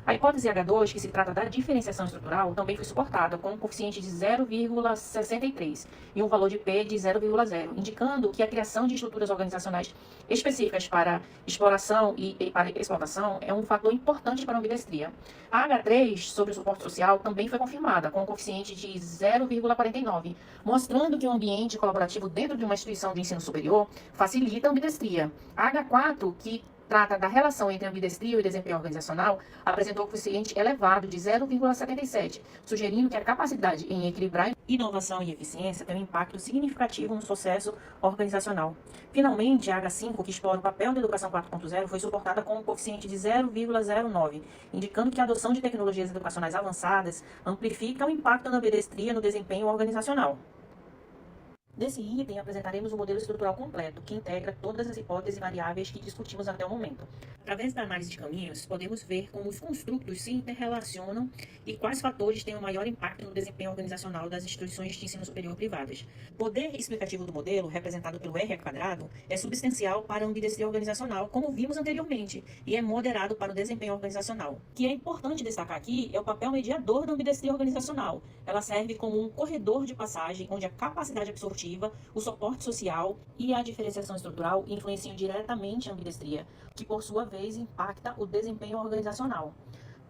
A hipótese H2, que se trata da diferenciação estrutural, também foi suportada com um coeficiente de 0,63 e um valor de P de 0,0, indicando que a criação de estruturas organizacionais específicas para exploração e para exploração é um fator importante para a ambidestria. A H3, sobre o suporte social, também foi confirmada com um coeficiente de 0,49, mostrando que o ambiente colaborativo dentro de uma instituição de ensino superior facilita a ambidestria. A H4, que trata da relação entre ambidestria e desempenho organizacional, apresentou um coeficiente elevado de 0,77, sugerindo que a capacidade em equilibrar inovação e eficiência tem um impacto significativo no sucesso organizacional. Finalmente, a H5, que explora o papel da Educação 4.0, foi suportada com um coeficiente de 0,09, indicando que a adoção de tecnologias educacionais avançadas amplifica o impacto da ambidestria no desempenho organizacional. Nesse item, apresentaremos o modelo estrutural completo, que integra todas as hipóteses e variáveis que discutimos até o momento. Através da análise de caminhos, podemos ver como os construtos se interrelacionam e quais fatores têm o maior impacto no desempenho organizacional das instituições de ensino superior privadas. O poder explicativo do modelo, representado pelo R², é substancial para a ambidestria organizacional, como vimos anteriormente, e é moderado para o desempenho organizacional. O que é importante destacar aqui é o papel mediador da ambidestria organizacional. Ela serve como um corredor de passagem onde a capacidade absortiva, o suporte social e a diferenciação estrutural influenciam diretamente a ambidestria, que por sua vez impacta o desempenho organizacional.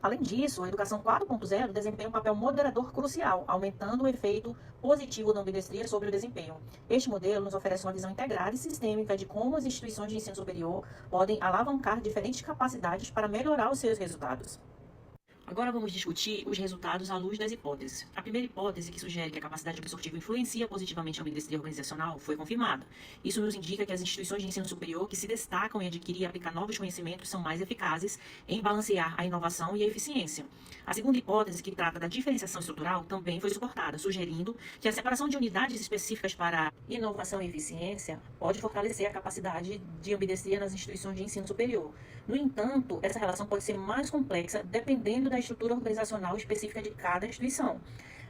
Além disso, a Educação 4.0 desempenha um papel moderador crucial, aumentando o efeito positivo da ambidestria sobre o desempenho. Este modelo nos oferece uma visão integrada e sistêmica de como as instituições de ensino superior podem alavancar diferentes capacidades para melhorar os seus resultados. Agora vamos discutir os resultados à luz das hipóteses. A primeira hipótese, que sugere que a capacidade absortiva influencia positivamente a ambidestria organizacional, foi confirmada. Isso nos indica que as instituições de ensino superior que se destacam em adquirir e aplicar novos conhecimentos são mais eficazes em balancear a inovação e a eficiência. A segunda hipótese, que trata da diferenciação estrutural, também foi suportada, sugerindo que a separação de unidades específicas para inovação e eficiência pode fortalecer a capacidade de ambidestria nas instituições de ensino superior. No entanto, essa relação pode ser mais complexa dependendo da estrutura organizacional específica de cada instituição.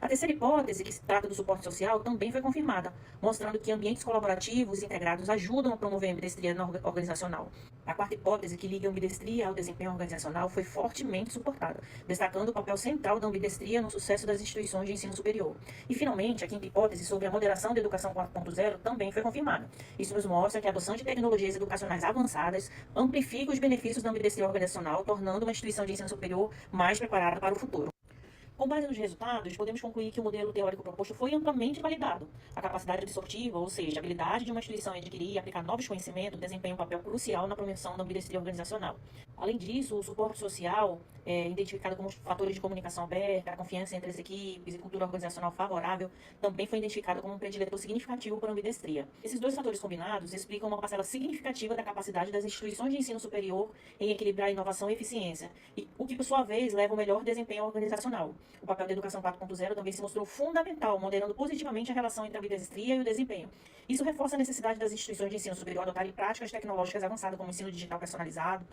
A terceira hipótese, que se trata do suporte social, também foi confirmada, mostrando que ambientes colaborativos e integrados ajudam a promover a ambidestria organizacional. A quarta hipótese, que liga a ambidestria ao desempenho organizacional, foi fortemente suportada, destacando o papel central da ambidestria no sucesso das instituições de ensino superior. E, finalmente, a quinta hipótese, sobre a moderação da educação 4.0, também foi confirmada. Isso nos mostra que a adoção de tecnologias educacionais avançadas amplifica os benefícios da ambidestria organizacional, tornando uma instituição de ensino superior mais preparada para o futuro. Com base nos resultados, podemos concluir que o modelo teórico proposto foi amplamente validado. A capacidade absortiva, ou seja, a habilidade de uma instituição em adquirir e aplicar novos conhecimentos, desempenha um papel crucial na promoção da ambidestria organizacional. Além disso, o suporte social, identificado como fatores de comunicação aberta, a confiança entre as equipes e cultura organizacional favorável, também foi identificado como um prediletor significativo para a ambidestria. Esses dois fatores combinados explicam uma parcela significativa da capacidade das instituições de ensino superior em equilibrar inovação e eficiência, o que, por sua vez, leva ao melhor desempenho organizacional. O papel da educação 4.0 também se mostrou fundamental, moderando positivamente a relação entre a ambidestria e o desempenho. Isso reforça a necessidade das instituições de ensino superior adotarem práticas tecnológicas avançadas, como o ensino digital personalizado,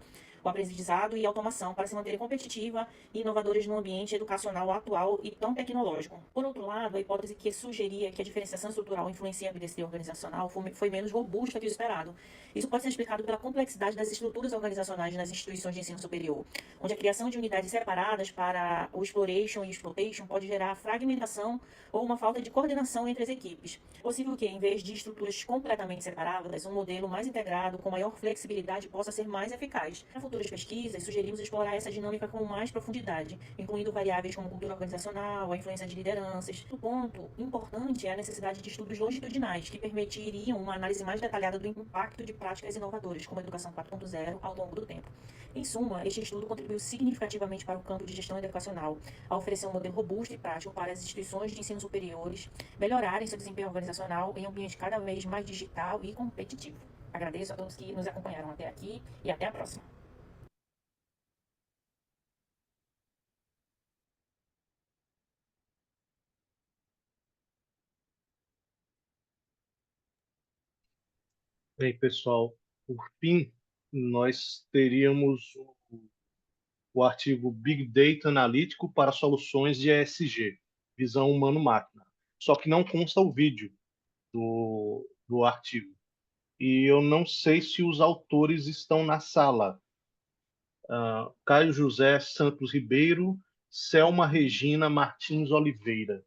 o aprendizado e automação, para se manterem competitiva e inovadoras no ambiente educacional atual e tão tecnológico. Por outro lado, a hipótese que sugeria que a diferenciação estrutural influencia a ambidestria organizacional foi menos robusta que o esperado. Isso pode ser explicado pela complexidade das estruturas organizacionais nas instituições de ensino superior, onde a criação de unidades separadas para o exploration e exploitation pode gerar fragmentação ou uma falta de coordenação entre as equipes. É possível que, em vez de estruturas completamente separadas, um modelo mais integrado, com maior flexibilidade, possa ser mais eficaz. Para futuras pesquisas, sugerimos explorar essa dinâmica com mais profundidade, incluindo variáveis como cultura organizacional, a influência de lideranças. O ponto importante é a necessidade de estudos longitudinais, que permitiriam uma análise mais detalhada do impacto de práticas inovadoras, como a educação 4.0, ao longo do tempo. Em suma, este estudo contribuiu significativamente para o campo de gestão educacional, a oferecer um modelo robusto e prático para as instituições de ensino superiores melhorarem seu desempenho organizacional em um ambiente cada vez mais digital e competitivo. Agradeço a todos que nos acompanharam até aqui e até a próxima. Bem, pessoal, por fim, nós teríamos o artigo Big Data Analítico para Soluções de ESG, Visão Humano-Máquina. Só que não consta o vídeo do artigo. E eu não sei se os autores estão na sala. Caio José Santos Ribeiro, Selma Regina Martins Oliveira.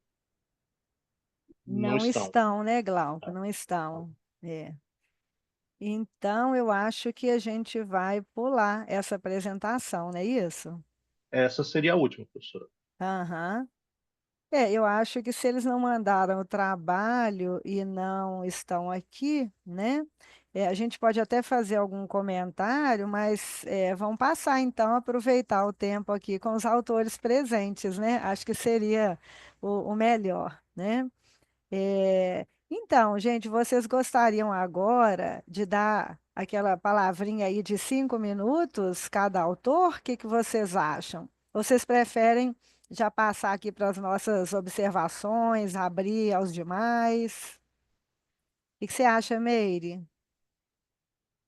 Não Não estão. estão, né, Glauco? Não estão. É. Então, eu acho que a gente vai pular essa apresentação, não é isso? Essa seria a última, professora. Aham. Eu acho que se eles não mandaram o trabalho e não estão aqui, né? A gente pode até fazer algum comentário, mas vamos passar então, aproveitar o tempo aqui com os autores presentes, né? Acho que seria o melhor, né? Então, gente, vocês gostariam agora de dar aquela palavrinha aí de 5 minutos cada autor? O que que vocês acham? Ou vocês preferem já passar aqui para as nossas observações, abrir aos demais? O que você acha, Meire?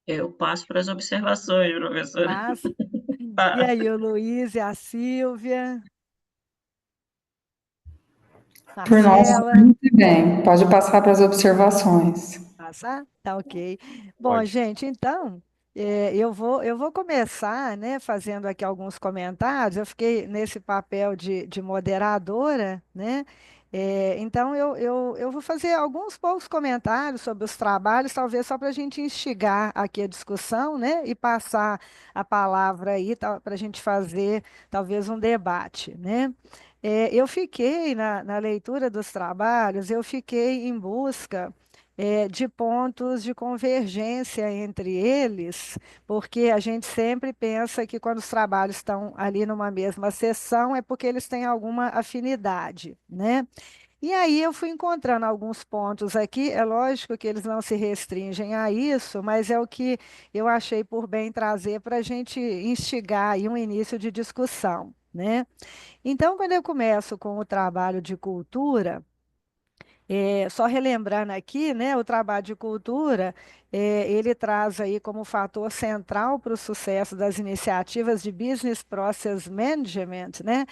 Eu passo para as observações, professora. Passa. E aí, o Luiz e a Silvia? Por nós, Marcela? muito bem. Pode passar para as observações. Passar? Tá ok. Bom, Pode. gente, então, eu vou começar, né, fazendo aqui alguns comentários. Eu fiquei nesse papel de moderadora, né? Então, eu vou fazer alguns poucos comentários sobre os trabalhos, talvez só para a gente instigar aqui a discussão, né? E passar a palavra aí para a gente fazer, talvez, um debate, né? Eu fiquei, na leitura dos trabalhos, eu fiquei em busca de pontos de convergência entre eles, porque a gente sempre pensa que quando os trabalhos estão ali numa mesma sessão é porque eles têm alguma afinidade, né? E aí eu fui encontrando alguns pontos aqui, é lógico que eles não se restringem a isso, mas é o que eu achei por bem trazer para a gente instigar aí um início de discussão, né? Então, quando eu começo com o trabalho de cultura, Só relembrando aqui, né, o trabalho de cultura, ele traz aí como fator central para o sucesso das iniciativas de Business Process Management, né,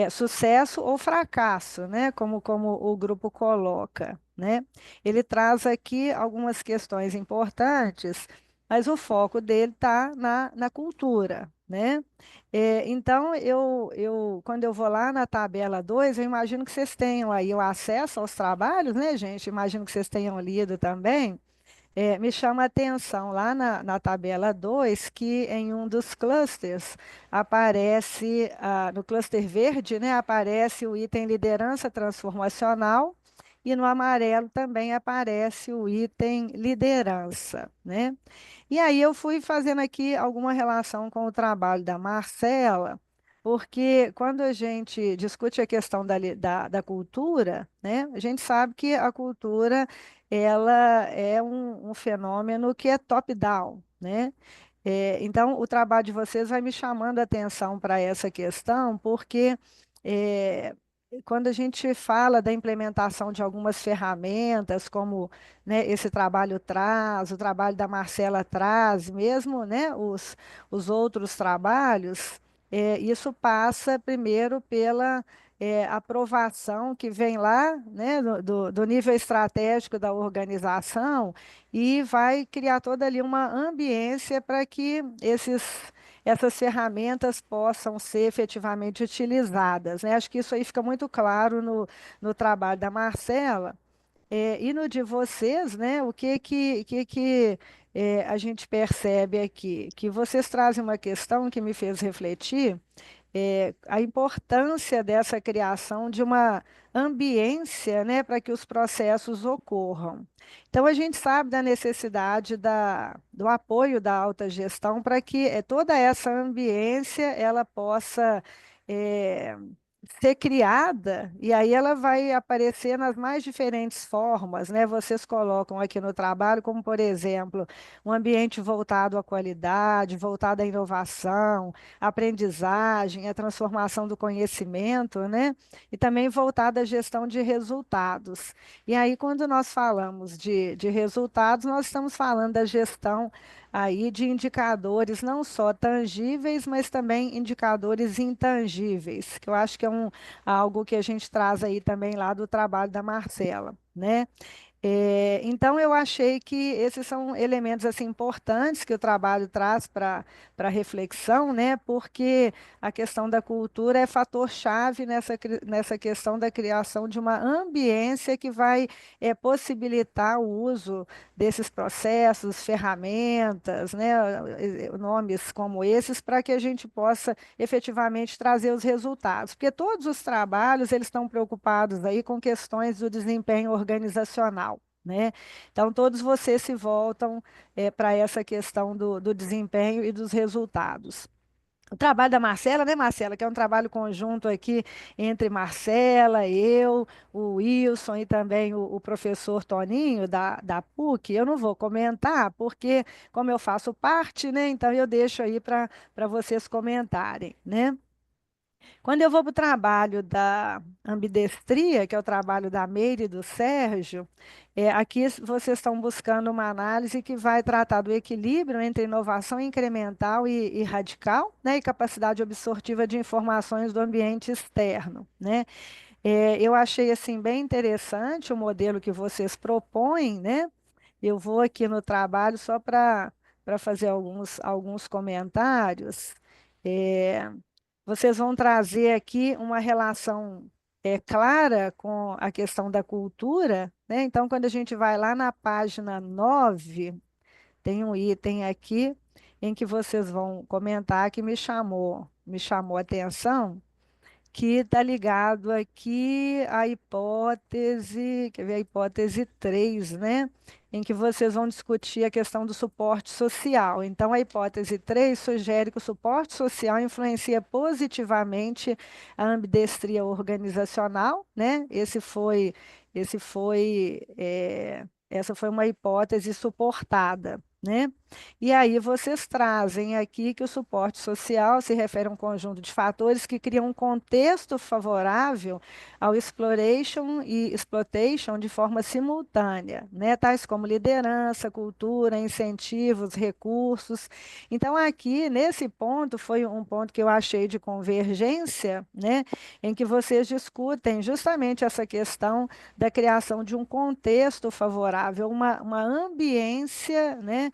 sucesso ou fracasso, né, como o grupo coloca, né. Ele traz aqui algumas questões importantes, mas o foco dele está na cultura, né. Então, quando eu vou lá na tabela 2, eu imagino que vocês tenham aí o acesso aos trabalhos, né, gente? Imagino que vocês tenham lido também. Me chama a atenção lá na tabela 2 que em um dos clusters aparece, no cluster verde, né, aparece o item liderança transformacional e no amarelo também aparece o item liderança, né? E aí eu fui fazendo aqui alguma relação com o trabalho da Marcela, porque quando a gente discute a questão da cultura, né, a gente sabe que a cultura ela é um fenômeno que é top-down, né? Então, o trabalho de vocês vai me chamando a atenção para essa questão, porque é, quando a gente fala da implementação de algumas ferramentas, como, né, esse trabalho traz, o trabalho da Marcela traz, mesmo, né, os outros trabalhos, isso passa primeiro pela aprovação que vem lá, né, do nível estratégico da organização e vai criar toda ali uma ambiência para que essas ferramentas possam ser efetivamente utilizadas, né? Acho que isso aí fica muito claro no trabalho da Marcela. E no de vocês, né? O que a gente percebe aqui? Que vocês trazem uma questão que me fez refletir, a importância dessa criação de uma ambiência, né, para que os processos ocorram. Então, a gente sabe da necessidade do apoio da alta gestão para que toda essa ambiência ela possa eh, ser criada, e aí ela vai aparecer nas mais diferentes formas, né? Vocês colocam aqui no trabalho, como, por exemplo, um ambiente voltado à qualidade, voltado à inovação, aprendizagem, à transformação do conhecimento, né? E também voltado à gestão de resultados. E aí, quando nós falamos de resultados, nós estamos falando da gestão aí de indicadores não só tangíveis, mas também indicadores intangíveis, que eu acho que é algo que a gente traz aí também lá do trabalho da Marcela, né? Então, eu achei que esses são elementos assim importantes que o trabalho traz para reflexão, né? Porque a questão da cultura é fator-chave nessa questão da criação de uma ambiência que vai possibilitar o uso desses processos, ferramentas, né? Nomes como esses, para que a gente possa efetivamente trazer os resultados. Porque todos os trabalhos eles estão preocupados aí com questões do desempenho organizacional, né? Então, todos vocês se voltam para essa questão do desempenho e dos resultados. O trabalho da Marcela, né, Marcela, que é um trabalho conjunto aqui entre Marcela, eu, o Wilson e também o professor Toninho da PUC, eu não vou comentar, porque como eu faço parte, né, então eu deixo aí para vocês comentarem, né? Quando eu vou para o trabalho da ambidestria, que é o trabalho da Meire e do Sérgio, aqui vocês estão buscando uma análise que vai tratar do equilíbrio entre inovação incremental e radical, né, e capacidade absortiva de informações do ambiente externo, né? Eu achei assim bem interessante o modelo que vocês propõem, né? Eu vou aqui no trabalho só para fazer alguns comentários. É, Vocês vão trazer aqui uma relação clara com a questão da cultura, né? Então, quando a gente vai lá na página 9, tem um item aqui em que vocês vão comentar que me chamou a atenção, que está ligado aqui à hipótese, quer ver, a hipótese 3, né? Em que vocês vão discutir a questão do suporte social. Então, a hipótese 3 sugere que o suporte social influencia positivamente a ambidestria organizacional, né? Essa foi uma hipótese suportada, né? E aí vocês trazem aqui que o suporte social se refere a um conjunto de fatores que criam um contexto favorável ao exploration e exploitation de forma simultânea, né? Tais como liderança, cultura, incentivos, recursos. Então, aqui, nesse ponto, foi um ponto que eu achei de convergência, né? Em que vocês discutem justamente essa questão da criação de um contexto favorável, uma ambiência, né?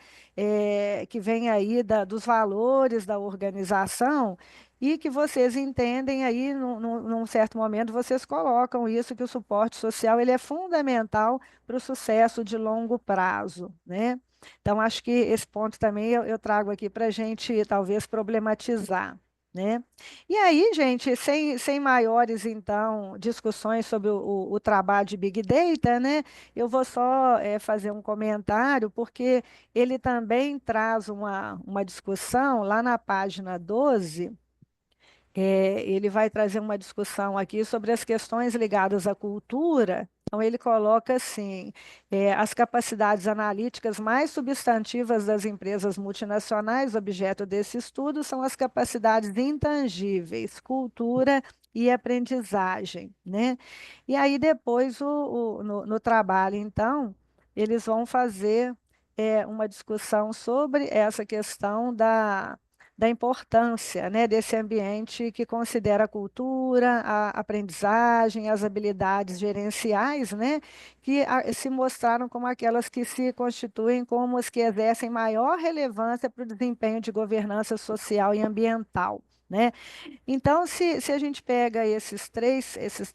Que vem aí dos valores da organização e que vocês entendem aí, num certo momento, vocês colocam isso, que o suporte social ele é fundamental para o sucesso de longo prazo, né? Então, acho que esse ponto também eu trago aqui para a gente, talvez, problematizar, né? E aí, gente, sem maiores, então, discussões sobre o trabalho de Big Data, né? Eu vou só fazer um comentário, porque ele também traz uma discussão lá na página 12. Ele vai trazer uma discussão aqui sobre as questões ligadas à cultura. Então, ele coloca assim: as capacidades analíticas mais substantivas das empresas multinacionais, objeto desse estudo, são as capacidades intangíveis, cultura e aprendizagem, né? E aí, depois, no trabalho, então, eles vão fazer uma discussão sobre essa questão da importância, né, desse ambiente que considera a cultura, a aprendizagem, as habilidades gerenciais, né, que se mostraram como aquelas que se constituem como as que exercem maior relevância para o desempenho de governança social e ambiental, né? Então, se a gente pega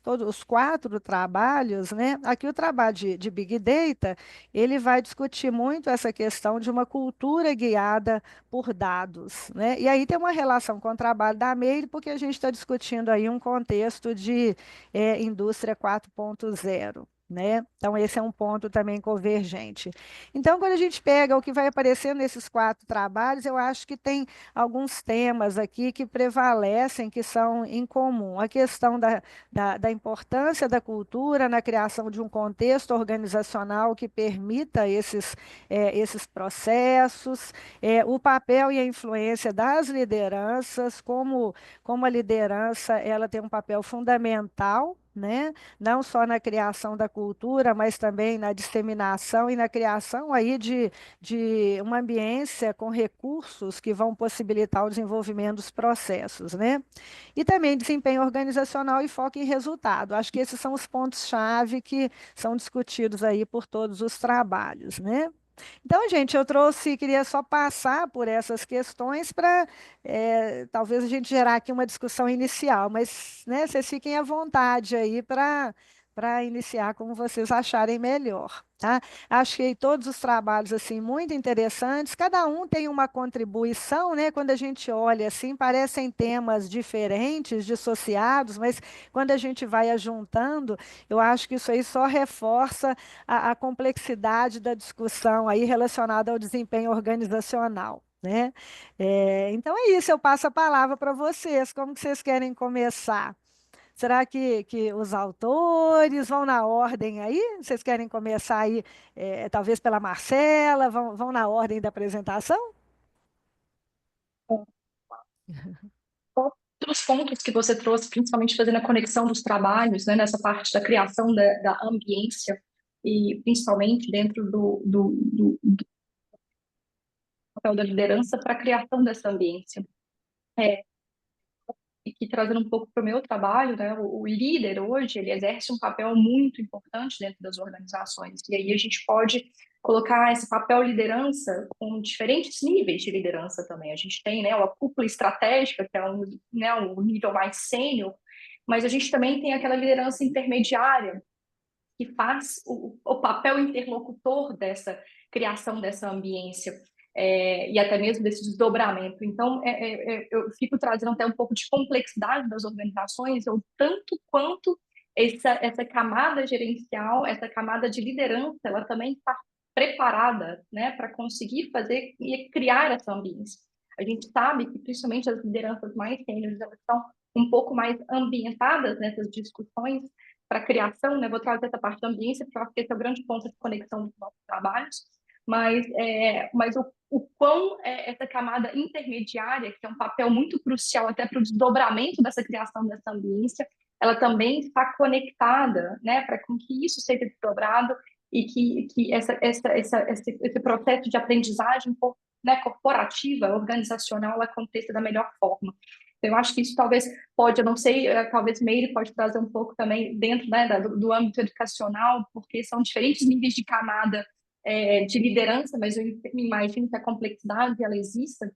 todos os 4 trabalhos, né? Aqui o trabalho de Big Data, ele vai discutir muito essa questão de uma cultura guiada por dados, né? E aí tem uma relação com o trabalho da Meire, porque a gente está discutindo aí um contexto de indústria 4.0. Né? Então, esse é um ponto também convergente. Então, quando a gente pega o que vai aparecendo nesses 4 trabalhos, eu acho que tem alguns temas aqui que prevalecem, que são em comum. A questão da importância da cultura na criação de um contexto organizacional que permita esses processos, o papel e a influência das lideranças, como a liderança ela tem um papel fundamental, né? Não só na criação da cultura, mas também na disseminação e na criação aí de uma ambiência com recursos que vão possibilitar o desenvolvimento dos processos, né? E também desempenho organizacional e foco em resultado. Acho que esses são os pontos-chave que são discutidos aí por todos os trabalhos, né? Então, gente, queria só passar por essas questões para talvez a gente gerar aqui uma discussão inicial, mas né, vocês fiquem à vontade aí para iniciar como vocês acharem melhor, tá? Achei todos os trabalhos assim muito interessantes, cada um tem uma contribuição, né? Quando a gente olha assim, parecem temas diferentes, dissociados, mas quando a gente vai ajuntando, eu acho que isso aí só reforça a complexidade da discussão aí relacionada ao desempenho organizacional, né? Então é isso, eu passo a palavra para vocês. Como que vocês querem começar? Será que os autores vão na ordem aí? Vocês querem começar aí, talvez pela Marcela, vão na ordem da apresentação? Outros pontos que você trouxe, principalmente fazendo a conexão dos trabalhos, né, nessa parte da criação da ambiência, e principalmente dentro do papel da liderança para a criação dessa ambiência. E que trazendo um pouco para o meu trabalho, né, o líder hoje, ele exerce um papel muito importante dentro das organizações, e aí a gente pode colocar esse papel liderança com diferentes níveis de liderança também. A gente tem, né, a cúpula estratégica, que é um nível mais sênior, mas a gente também tem aquela liderança intermediária, que faz o papel interlocutor dessa criação dessa ambiência, e até mesmo desse desdobramento. Então, eu fico trazendo até um pouco de complexidade das organizações, ou tanto quanto essa camada gerencial, essa camada de liderança, ela também está preparada, né, para conseguir fazer e criar essa ambiência. A gente sabe que, principalmente as lideranças mais sêniores, elas estão um pouco mais ambientadas nessas discussões para a criação, né? Vou trazer essa parte da ambiência, porque eu acho que esse é o grande ponto de conexão dos nossos trabalhos, mas o quão essa camada intermediária, que é um papel muito crucial até para o desdobramento dessa criação dessa ambiência, ela também está conectada, né, para que isso seja desdobrado e que esse processo de aprendizagem, né, corporativa, organizacional, ela aconteça da melhor forma. Então, eu acho que isso talvez pode, eu não sei, talvez Meire pode trazer um pouco também dentro, né, do âmbito educacional, porque são diferentes níveis de camada de liderança, mas eu imagino que a complexidade ela exista,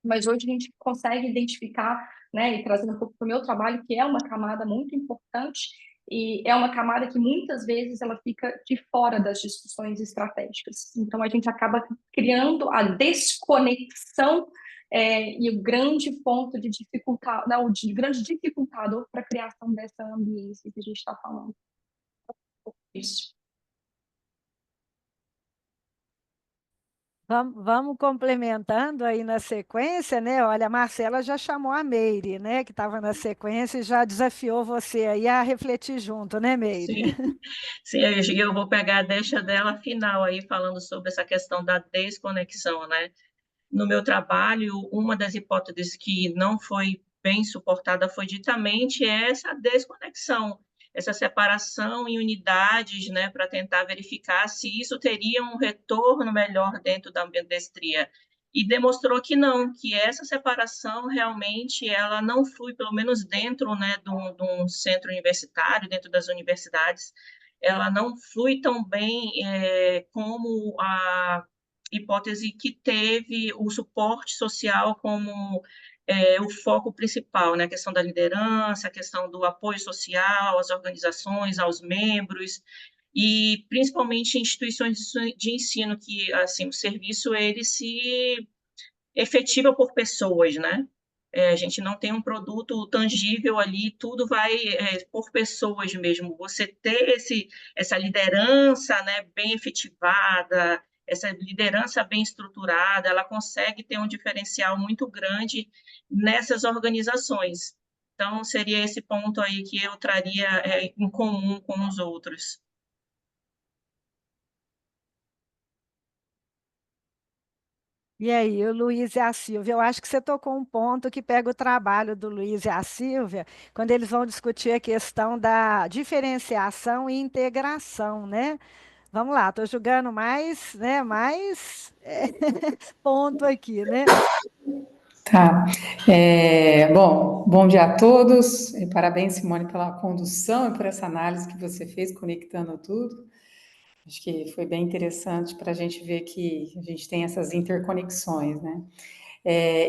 mas hoje a gente consegue identificar, né, e trazendo um pouco para o meu trabalho, que é uma camada muito importante e é uma camada que muitas vezes ela fica de fora das discussões estratégicas. Então a gente acaba criando a desconexão e o grande ponto de dificultar, não, o grande dificultador para a criação dessa ambiência que a gente está falando. Isso. Vamos complementando aí na sequência, né? Olha, a Marcela já chamou a Meire, né? Que estava na sequência e já desafiou você aí a refletir junto, né, Meire? Sim, sim, eu vou pegar a deixa dela final aí, falando sobre essa questão da desconexão, né? No meu trabalho, uma das hipóteses que não foi bem suportada foi ditamente essa desconexão, essa separação em unidades, né, para tentar verificar se isso teria um retorno melhor dentro da ambidestria. E demonstrou que não, que essa separação realmente ela não flui, pelo menos dentro, né, de um centro universitário, dentro das universidades, ela não flui tão bem como a hipótese que teve o suporte social como o foco principal, né? A questão da liderança, a questão do apoio social às organizações, aos membros, e principalmente instituições de ensino, que assim, o serviço ele se efetiva por pessoas, né? A gente não tem um produto tangível ali, tudo vai por pessoas mesmo. Você ter essa liderança, né, bem efetivada, essa liderança bem estruturada, ela consegue ter um diferencial muito grande nessas organizações. Então, seria esse ponto aí que eu traria em comum com os outros. E aí, o Luiz e a Silvia, eu acho que você tocou um ponto que pega o trabalho do Luiz e a Silvia, quando eles vão discutir a questão da diferenciação e integração, né? Vamos lá, estou julgando mais, né, ponto aqui, né? Tá. Bom dia a todos. E parabéns, Simone, pela condução e por essa análise que você fez, conectando tudo. Acho que foi bem interessante para a gente ver que a gente tem essas interconexões, né?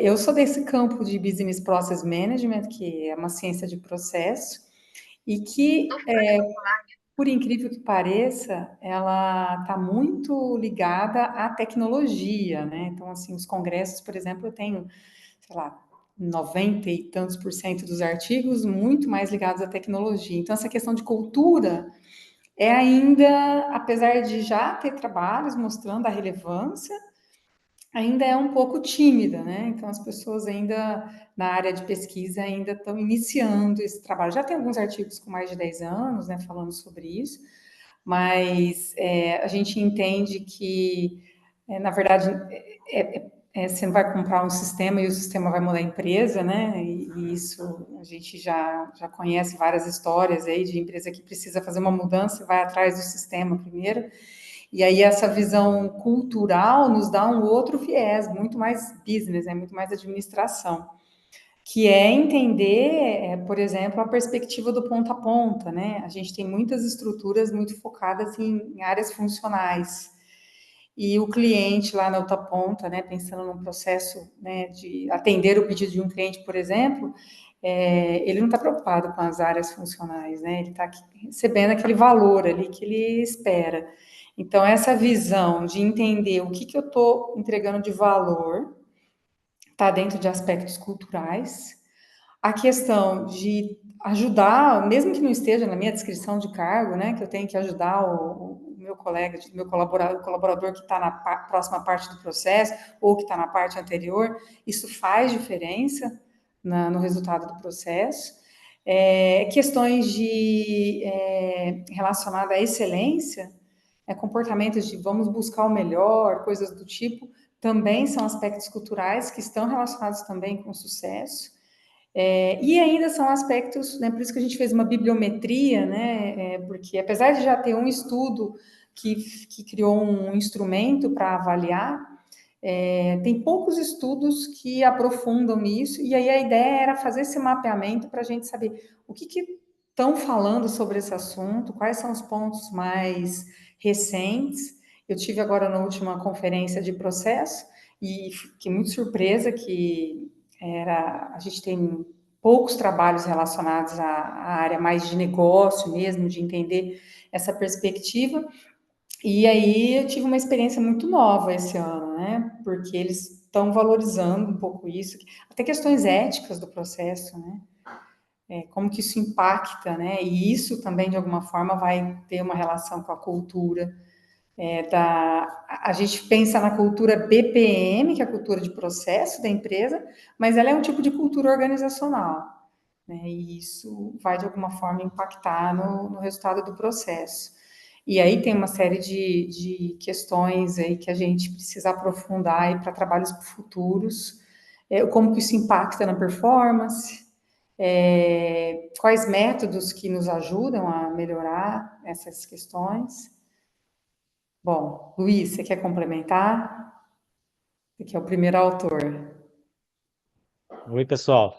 Eu sou desse campo de Business Process Management, que é uma ciência de processo, e que, por incrível que pareça, ela está muito ligada à tecnologia, né? Então, assim, os congressos, por exemplo, eu tenho, sei lá, 90 e tantos por cento dos artigos muito mais ligados à tecnologia. Então, essa questão de cultura é ainda, apesar de já ter trabalhos mostrando a relevância, ainda é um pouco tímida, né? Então, as pessoas ainda, na área de pesquisa, ainda estão iniciando esse trabalho. Já tem alguns artigos com mais de 10 anos, né, falando sobre isso, mas a gente entende que, na verdade, você não vai comprar um sistema e o sistema vai mudar a empresa, né? E isso a gente já conhece várias histórias aí de empresa que precisa fazer uma mudança e vai atrás do sistema primeiro. E aí essa visão cultural nos dá um outro viés, muito mais business, né? Muito mais administração, que é entender, por exemplo, a perspectiva do ponta a ponta, né? A gente tem muitas estruturas muito focadas em áreas funcionais. E o cliente lá na outra ponta, né, pensando num processo, né, de atender o pedido de um cliente, por exemplo, ele não está preocupado com as áreas funcionais, né? Ele está recebendo aquele valor ali que ele espera. Então, essa visão de entender o que eu estou entregando de valor está dentro de aspectos culturais. A questão de ajudar, mesmo que não esteja na minha descrição de cargo, né, que eu tenho que ajudar o meu colega, o meu colaborador que está na próxima parte do processo ou que está na parte anterior, isso faz diferença no resultado do processo. Questões relacionadas à excelência, comportamentos de vamos buscar o melhor, coisas do tipo, também são aspectos culturais que estão relacionados também com o sucesso. E ainda são aspectos, né, por isso que a gente fez uma bibliometria, né, porque apesar de já ter um estudo que criou um instrumento para avaliar, tem poucos estudos que aprofundam nisso, e aí a ideia era fazer esse mapeamento para a gente saber o que estão falando sobre esse assunto, quais são os pontos mais recentes. Eu tive agora na última conferência de processo, e fiquei muito surpresa que a gente tem poucos trabalhos relacionados à área mais de negócio mesmo, de entender essa perspectiva. E aí eu tive uma experiência muito nova esse ano, né? Porque eles estão valorizando um pouco isso, até questões éticas do processo, né? Como que isso impacta, né? E isso também, de alguma forma, vai ter uma relação com a cultura. A gente pensa na cultura BPM, que é a cultura de processo da empresa, mas ela é um tipo de cultura organizacional, né? E isso vai, de alguma forma, impactar no resultado do processo. E aí tem uma série de questões aí que a gente precisa aprofundar para trabalhos futuros, como que isso impacta na performance, quais métodos que nos ajudam a melhorar essas questões. Bom, Luiz, você quer complementar? Você que é o primeiro autor. Oi, pessoal.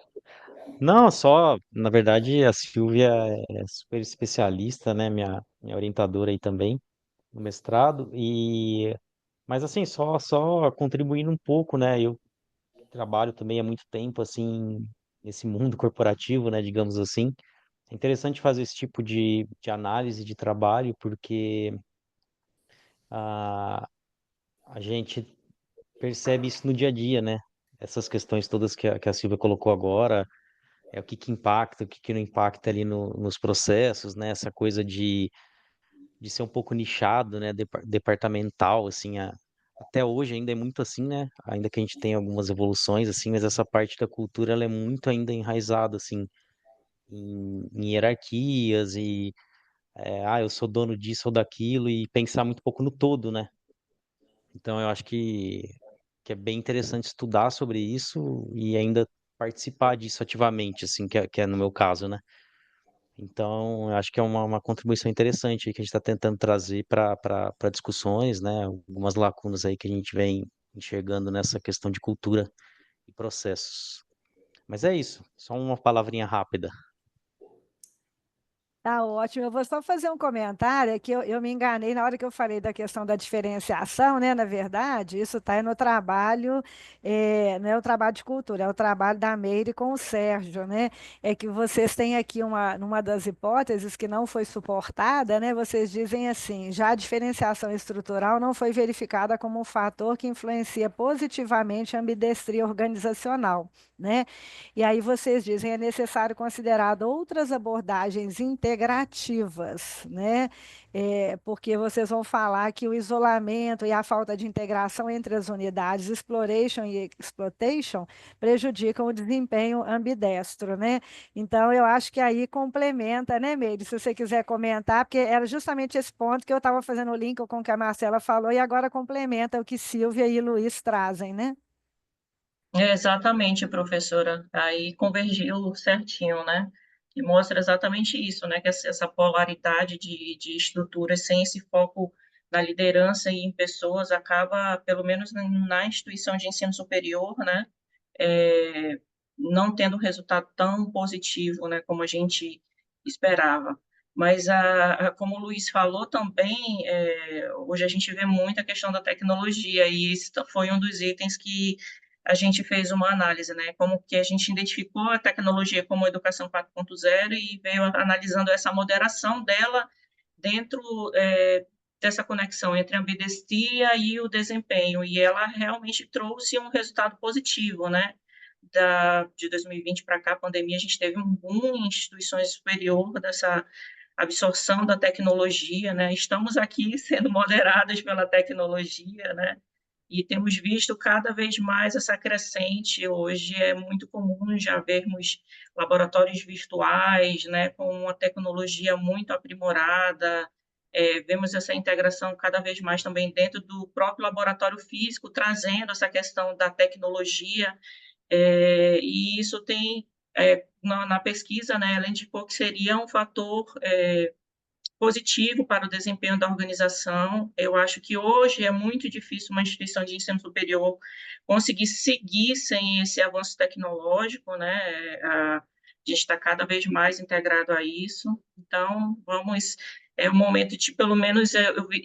Não, só, na verdade, a Silvia é super especialista, né? Minha orientadora aí também, no mestrado. Mas assim, só contribuindo um pouco, né? Eu trabalho também há muito tempo, assim, nesse mundo corporativo, né? Digamos assim. É interessante fazer esse tipo de análise de trabalho, porque a, a gente percebe isso no dia a dia, né? Essas questões todas que a Silvia colocou agora, o que impacta, o que não impacta ali nos processos, né? Essa coisa de ser um pouco nichado, né? Departamental, assim, até hoje ainda é muito assim, né? Ainda que a gente tenha algumas evoluções, assim, mas essa parte da cultura, ela é muito ainda enraizada, assim, em hierarquias eu sou dono disso ou daquilo, e pensar muito pouco no todo, né? Então, eu acho que é bem interessante estudar sobre isso e ainda participar disso ativamente, assim, que é no meu caso, né? Então, eu acho que é uma contribuição interessante aí que a gente está tentando trazer para discussões, né? Algumas lacunas aí que a gente vem enxergando nessa questão de cultura e processos. Mas é isso, só uma palavrinha rápida. Tá ótimo. Eu vou só fazer um comentário, é que eu me enganei na hora que eu falei da questão da diferenciação, né? Na verdade, isso está no trabalho, não é o trabalho de cultura, é o trabalho da Meire com o Sérgio, né? É que vocês têm aqui numa das hipóteses que não foi suportada, né? Vocês dizem assim, já a diferenciação estrutural não foi verificada como um fator que influencia positivamente a ambidestria organizacional, né? E aí vocês dizem, é necessário considerar outras abordagens integrativas, né? Porque vocês vão falar que o isolamento e a falta de integração entre as unidades exploration e exploitation prejudicam o desempenho ambidestro, né? Então, eu acho que aí complementa, né, Meire? Se você quiser comentar, porque era justamente esse ponto que eu estava fazendo o link com o que a Marcela falou, e agora complementa o que Silvia e Luiz trazem, né? Exatamente, professora. Aí convergiu certinho, né? Que mostra exatamente isso, né? Que essa polaridade de estruturas sem esse foco na liderança e em pessoas acaba, pelo menos na instituição de ensino superior, né? Não tendo resultado tão positivo, né? Como a gente esperava. Mas, como o Luiz falou também, hoje a gente vê muita questão da tecnologia, e esse foi um dos itens que a gente fez uma análise, né? Como que a gente identificou a tecnologia como educação 4.0 e veio analisando essa moderação dela dentro dessa conexão entre a ambidestria e o desempenho, e ela realmente trouxe um resultado positivo, né? De 2020 para cá, a pandemia, a gente teve um boom em instituições superiores dessa absorção da tecnologia, né? Estamos aqui sendo moderadas pela tecnologia, né? E temos visto cada vez mais essa crescente. Hoje é muito comum já vermos laboratórios virtuais, né, com uma tecnologia muito aprimorada, Vemos essa integração cada vez mais também dentro do próprio laboratório físico, trazendo essa questão da tecnologia, e isso tem, na pesquisa, né, ela indicou que seria um fator positivo para o desempenho da organização. Eu acho que hoje é muito difícil uma instituição de ensino superior conseguir seguir sem esse avanço tecnológico, né? A gente está cada vez mais integrado a isso. Então, é um momento de, pelo menos, eu vi,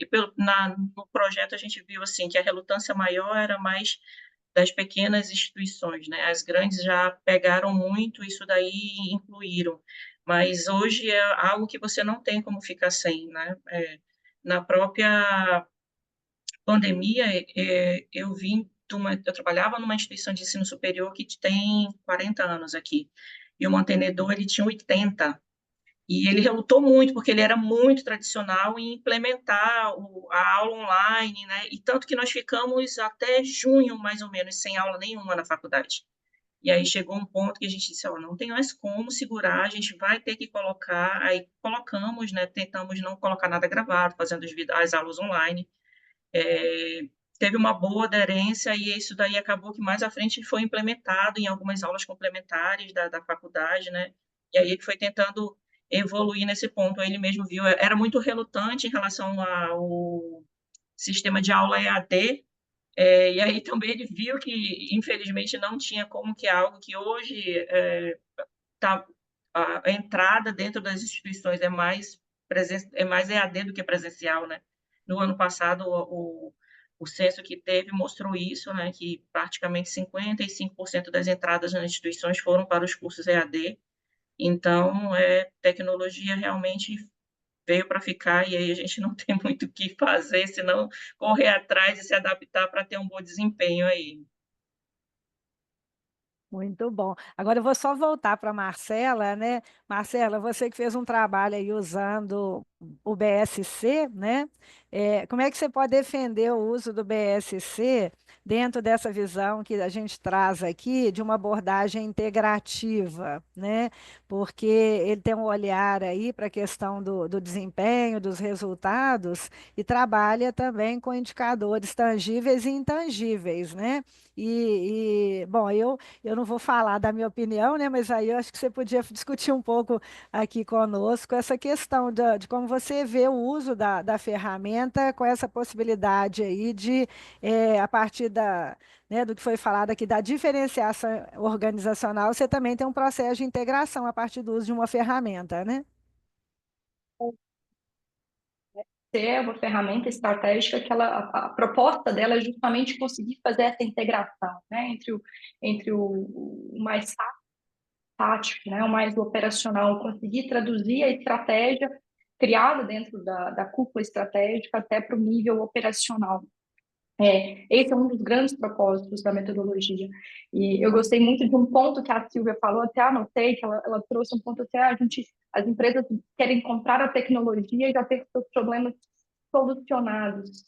no projeto a gente viu assim que a relutância maior era mais das pequenas instituições, né? As grandes já pegaram muito, isso daí incluíram, mas hoje é algo que você não tem como ficar sem, né? Na própria pandemia, eu trabalhava numa instituição de ensino superior que tem 40 anos aqui, e o mantenedor, ele tinha 80, e ele relutou muito, porque ele era muito tradicional em implementar a aula online, né? E tanto que nós ficamos até junho, mais ou menos, sem aula nenhuma na faculdade. E aí chegou um ponto que a gente disse, não tem mais como segurar, a gente vai ter que colocar, aí colocamos, né? Tentamos não colocar nada gravado, fazendo as aulas online. Teve uma boa aderência e isso daí acabou que mais à frente foi implementado em algumas aulas complementares da faculdade, né? E aí ele foi tentando evoluir nesse ponto. Ele mesmo viu, era muito relutante em relação ao sistema de aula EAD, e aí também ele viu que, infelizmente, não tinha como que algo que hoje a entrada dentro das instituições é mais EAD do que presencial, né? No ano passado, o censo que teve mostrou isso, né, que praticamente 55% das entradas nas instituições foram para os cursos EAD. Então, tecnologia realmente veio para ficar e aí a gente não tem muito o que fazer, senão correr atrás e se adaptar para ter um bom desempenho aí. Muito bom. Agora eu vou só voltar para a Marcela, né? Marcela, você que fez um trabalho aí usando o BSC, né? Como é que você pode defender o uso do BSC dentro dessa visão que a gente traz aqui de uma abordagem integrativa, né? Porque ele tem um olhar aí para a questão do desempenho, dos resultados e trabalha também com indicadores tangíveis e intangíveis, né? Bom, eu não vou falar da minha opinião, né? Mas aí eu acho que você podia discutir um pouco aqui conosco essa questão de como você vê o uso da ferramenta com essa possibilidade aí de, a partir né, do que foi falado aqui, da diferenciação organizacional, você também tem um processo de integração a partir do uso de uma ferramenta, né? Ser uma ferramenta estratégica que a proposta dela é justamente conseguir fazer essa integração, né, entre o mais tático, né, o mais operacional, conseguir traduzir a estratégia criada dentro da cúpula estratégica até para o nível operacional. Esse é um dos grandes propósitos da metodologia. E eu gostei muito de um ponto que a Silvia falou, até anotei, que ela trouxe um ponto até as empresas querem comprar a tecnologia e já ter seus problemas solucionados.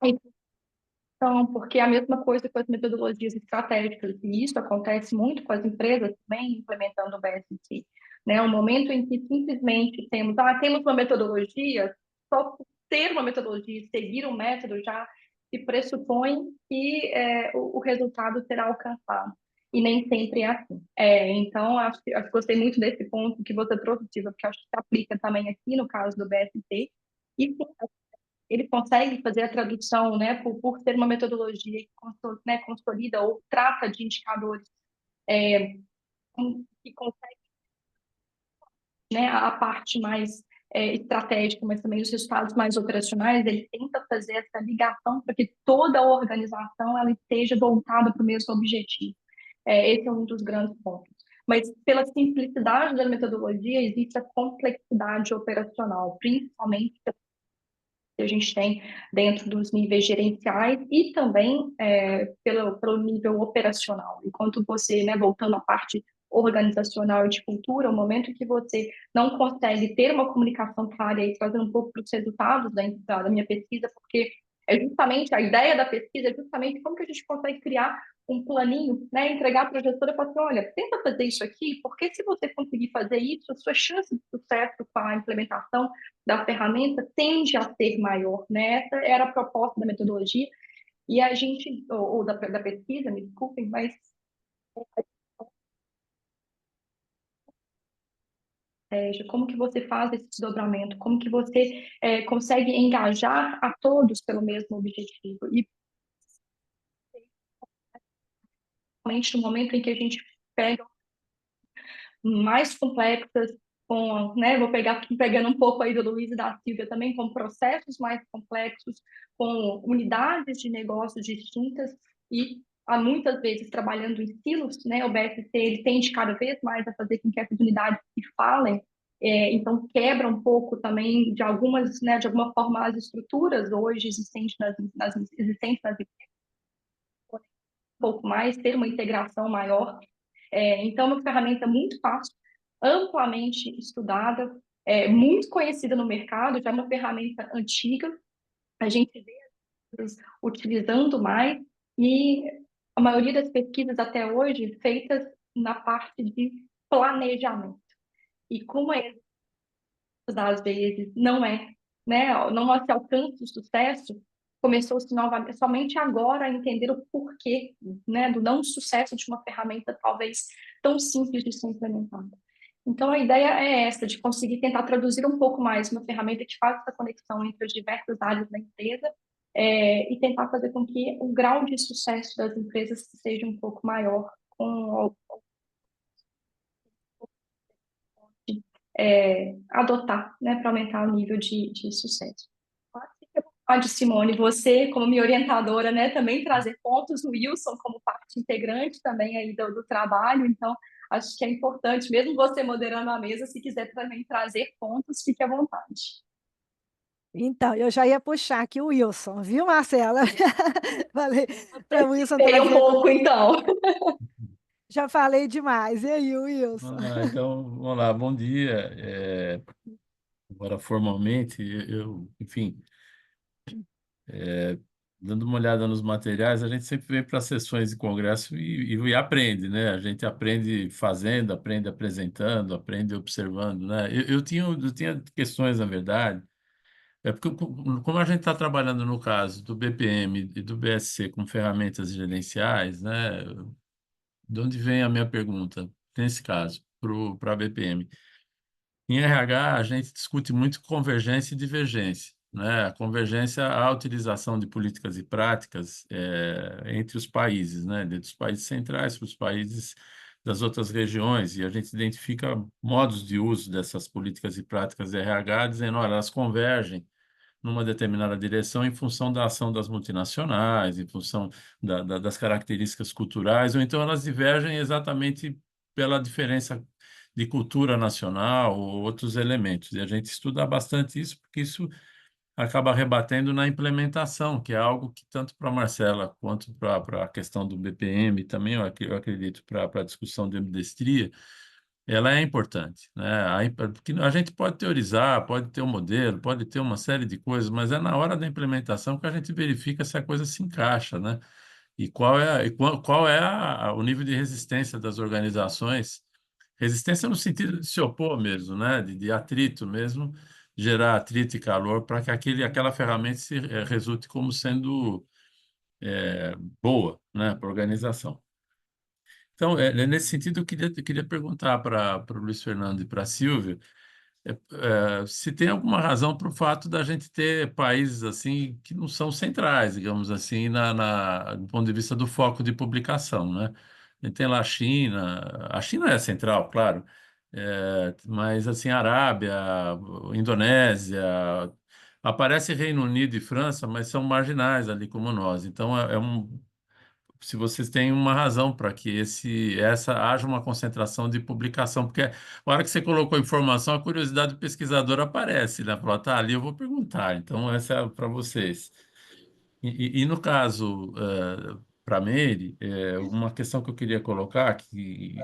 Então, porque é a mesma coisa com as metodologias estratégicas, e isso acontece muito com as empresas também implementando o BSC. Né? O momento em que simplesmente temos uma metodologia, só por ter uma metodologia e seguir um método já se pressupõe que o resultado será alcançado. E nem sempre é assim. Então, acho que gostei muito desse ponto que você trouxe, Silvia, porque acho que se aplica também aqui no caso do BSC. E sim, ele consegue fazer a tradução, né, por ser uma metodologia que consolida ou trata de indicadores que consegue, né, a parte mais estratégica, mas também os resultados mais operacionais, ele tenta fazer essa ligação para que toda a organização ela esteja voltada para o mesmo objetivo. Esse é um dos grandes pontos. Mas pela simplicidade da metodologia, existe a complexidade operacional, principalmente que a gente tem dentro dos níveis gerenciais e também pelo nível operacional. Enquanto você, né, voltando à parte organizacional e de cultura, o momento que você não consegue ter uma comunicação clara e trazendo um pouco para os resultados da minha pesquisa, porque é justamente a ideia da pesquisa, é justamente como que a gente consegue criar um planinho, né? Entregar para a gestora e falar assim, olha, tenta fazer isso aqui, porque se você conseguir fazer isso, a sua chance de sucesso com a implementação da ferramenta tende a ser maior, né? Essa era a proposta da metodologia, e a gente, ou da pesquisa, me desculpem, mas como que você faz esse desdobramento, como que você consegue engajar a todos pelo mesmo objetivo. E principalmente no momento em que a gente pega mais complexas, né, vou pegando um pouco aí do Luiz e da Silvia também, com processos mais complexos, com unidades de negócio distintas e há muitas vezes trabalhando em silos, né, o BSC ele tende cada vez mais a fazer com que essas unidades se falem, então quebra um pouco também de algumas, né, de alguma forma as estruturas hoje existentes nas empresas, um pouco mais, ter uma integração maior. Então, é uma ferramenta muito fácil, amplamente estudada, muito conhecida no mercado, já é uma ferramenta antiga, a gente vê as pessoas utilizando mais, e a maioria das pesquisas até hoje feitas na parte de planejamento. E como às vezes não né, não se alcança o sucesso, começou-se novamente, somente agora a entender o porquê, né, do não sucesso de uma ferramenta talvez tão simples de ser implementada. Então, a ideia é essa, de conseguir tentar traduzir um pouco mais uma ferramenta que faz essa conexão entre as diversas áreas da empresa, e tentar fazer com que o grau de sucesso das empresas seja um pouco maior com adotar, né, para aumentar o nível de sucesso. Pode, Simone, você, como minha orientadora, né, também trazer pontos, o Wilson como parte integrante também aí do trabalho, então acho que é importante, mesmo você moderando a mesa, se quiser também trazer pontos, fique à vontade. Então, eu já ia puxar aqui o Wilson, viu, Marcela? Falei para o Wilson Esperei um trazer. pouco, então. Já falei demais. E aí, Wilson? Então, vamos lá, bom dia. Agora, formalmente, enfim, dando uma olhada nos materiais, a gente sempre vem para sessões de congresso e aprende, né? A gente aprende fazendo, aprende apresentando, aprende observando, né? Eu tinha questões, na verdade, porque como a gente está trabalhando no caso do BPM e do BSC com ferramentas gerenciais, né? De onde vem a minha pergunta, nesse caso, para a BPM? Em RH, a gente discute muito convergência e divergência, né? A convergência, a utilização de políticas e práticas entre os países, né? Dos países centrais para os países das outras regiões, e a gente identifica modos de uso dessas políticas e práticas de RH, dizendo, olha, elas convergem numa determinada direção em função da ação das multinacionais, em função das características culturais, ou então elas divergem exatamente pela diferença de cultura nacional ou outros elementos. E a gente estuda bastante isso, porque isso acaba rebatendo na implementação, que é algo que tanto para a Marcela quanto para a questão do BPM, também eu acredito para a discussão de ambidestria, ela é importante, né? Porque a gente pode teorizar, pode ter um modelo, pode ter uma série de coisas, mas é na hora da implementação que a gente verifica se a coisa se encaixa, né? E qual é o nível de resistência das organizações. Resistência no sentido de se opor mesmo, né? De atrito mesmo, gerar atrito e calor para que aquela ferramenta resulte como sendo boa, né, para a organização. Então, nesse sentido, eu queria perguntar para o Luiz Fernando e para a Silvia se tem alguma razão para o fato da gente ter países assim que não são centrais, digamos assim, do ponto de vista do foco de publicação, né? A gente tem lá a China é central, claro, mas assim, Arábia, Indonésia, aparece Reino Unido e França, mas são marginais ali como nós. Então, se vocês têm uma razão para que haja uma concentração de publicação, porque a hora que você colocou a informação, a curiosidade do pesquisador aparece, né? Fala, tá, ali eu vou perguntar. Então, essa é para vocês. E no caso, para a Meire, uma questão que eu queria colocar que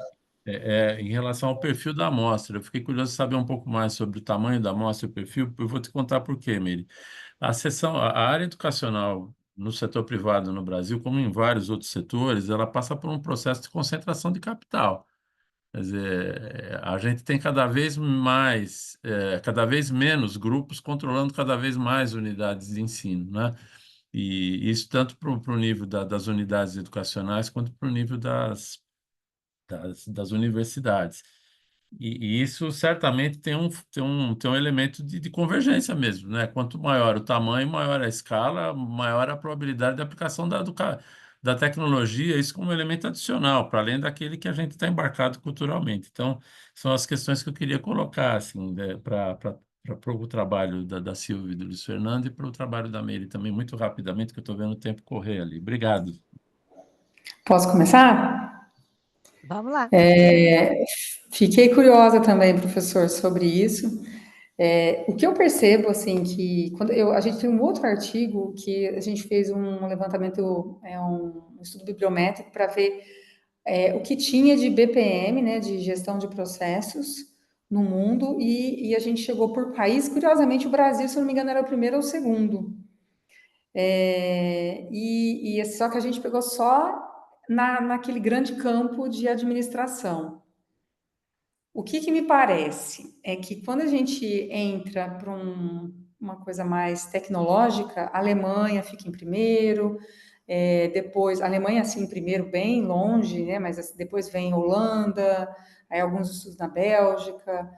em relação ao perfil da amostra. Eu fiquei curioso de saber um pouco mais sobre o tamanho da amostra e o perfil. Eu vou te contar por quê, Meire. A área educacional no setor privado no Brasil, como em vários outros setores, ela passa por um processo de concentração de capital. Quer dizer, a gente tem cada vez mais, cada vez menos grupos controlando cada vez mais unidades de ensino, né? E isso tanto para o nível das unidades educacionais quanto para o nível das universidades. E isso certamente tem um elemento de convergência mesmo, né? Quanto maior o tamanho, maior a escala, maior a probabilidade de aplicação da tecnologia, isso como elemento adicional, para além daquele que a gente está embarcado culturalmente. Então, são as questões que eu queria colocar, assim, para o trabalho da Silvia e do Luiz Fernando e para o trabalho da Meire também, muito rapidamente, que eu estou vendo o tempo correr ali. Obrigado. Posso começar? Vamos lá. Fiquei curiosa também, professor, sobre isso. O que eu percebo, assim, que a gente tem um outro artigo que a gente fez um levantamento, um estudo bibliométrico para ver o que tinha de BPM, né, de gestão de processos no mundo, e a gente chegou por país. Curiosamente, o Brasil, se eu não me engano, era o primeiro ou o segundo. Só que a gente pegou só naquele grande campo de administração. O que me parece é que quando a gente entra para uma coisa mais tecnológica, a Alemanha fica em primeiro, depois, a Alemanha assim em primeiro, bem longe, né? Mas depois vem Holanda, aí alguns estudos na Bélgica.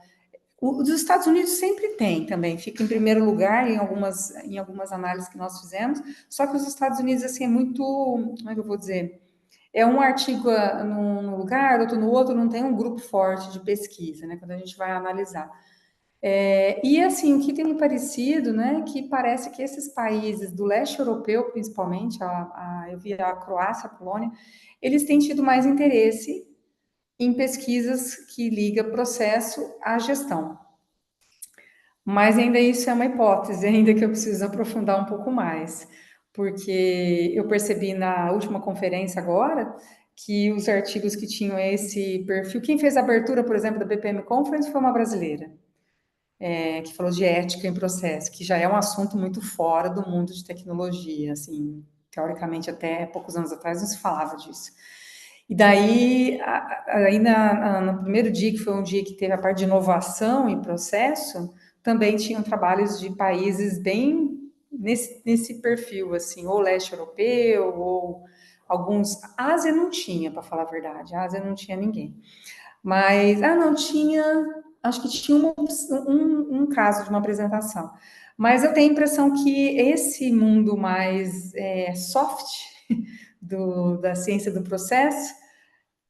Os Estados Unidos sempre tem também, fica em primeiro lugar em algumas análises que nós fizemos, só que os Estados Unidos assim é muito, como é que eu vou dizer? É um artigo num lugar, outro no outro, não tem um grupo forte de pesquisa, né? Quando a gente vai analisar. E assim, o que tem me parecido, né? Que parece que esses países do leste europeu, principalmente, eu vi a Croácia, a Polônia, eles têm tido mais interesse em pesquisas que ligam processo à gestão. Mas ainda isso é uma hipótese, ainda que eu preciso aprofundar um pouco mais, porque eu percebi na última conferência agora que os artigos que tinham esse perfil, quem fez a abertura, por exemplo, da BPM Conference foi uma brasileira, que falou de ética em processo, que já é um assunto muito fora do mundo de tecnologia, assim, teoricamente até poucos anos atrás não se falava disso. E daí, aí no primeiro dia, que foi um dia que teve a parte de inovação em processo, também tinham trabalhos de países bem nesse perfil, assim, ou leste europeu, ou alguns... A Ásia não tinha, para falar a verdade, a Ásia não tinha ninguém. Mas, não tinha... Acho que tinha um caso de uma apresentação. Mas eu tenho a impressão que esse mundo mais soft da ciência do processo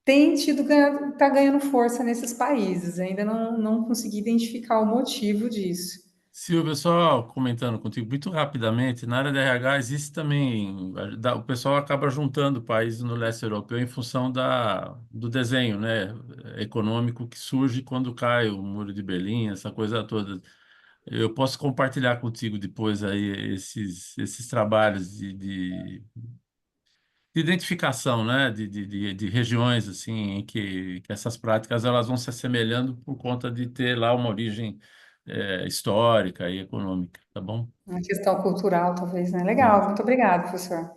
está ganhando força nesses países. Ainda não consegui identificar o motivo disso. Silvia, só comentando contigo muito rapidamente, na área da RH existe também, o pessoal acaba juntando países no leste europeu em função do desenho, né, econômico que surge quando cai o Muro de Berlim, essa coisa toda. Eu posso compartilhar contigo depois aí esses trabalhos de identificação, né, de regiões assim em que essas práticas elas vão se assemelhando por conta de ter lá uma origem histórica e econômica, tá bom? Uma questão cultural, talvez, né? Legal, muito obrigada, professor.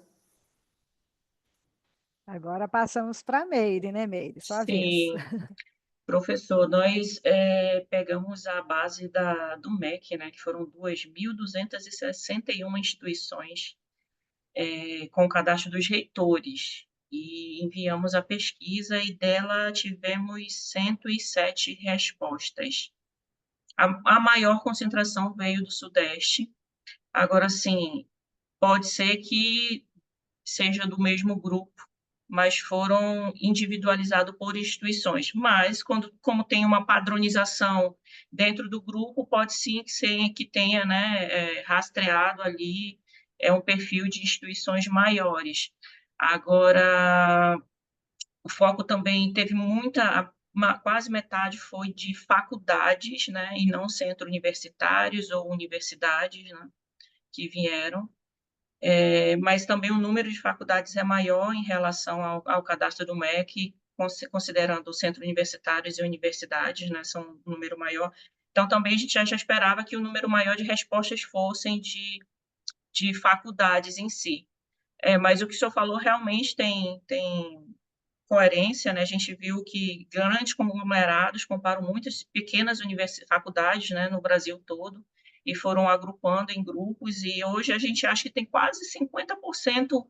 Agora passamos para a Meire, né, Meire? Sua vez. Sim, professor, nós pegamos a base do MEC, né, que foram 2.261 instituições com o cadastro dos reitores, e enviamos a pesquisa e dela tivemos 107 respostas. A maior concentração veio do Sudeste. Agora, sim, pode ser que seja do mesmo grupo, mas foram individualizados por instituições. Mas, como tem uma padronização dentro do grupo, pode sim ser que tenha, né, rastreado ali um perfil de instituições maiores. Agora, o foco também teve quase metade foi de faculdades, né, e não centros universitários ou universidades, né, que vieram. Mas também o número de faculdades é maior em relação ao cadastro do MEC, considerando centros universitários e universidades, né, são um número maior. Então, também a gente já esperava que o número maior de respostas fossem de faculdades em si. Mas o que o senhor falou realmente tem coerência, né? A gente viu que grandes conglomerados compraram muitas pequenas faculdades, né, no Brasil todo, e foram agrupando em grupos, e hoje a gente acha que tem quase 50%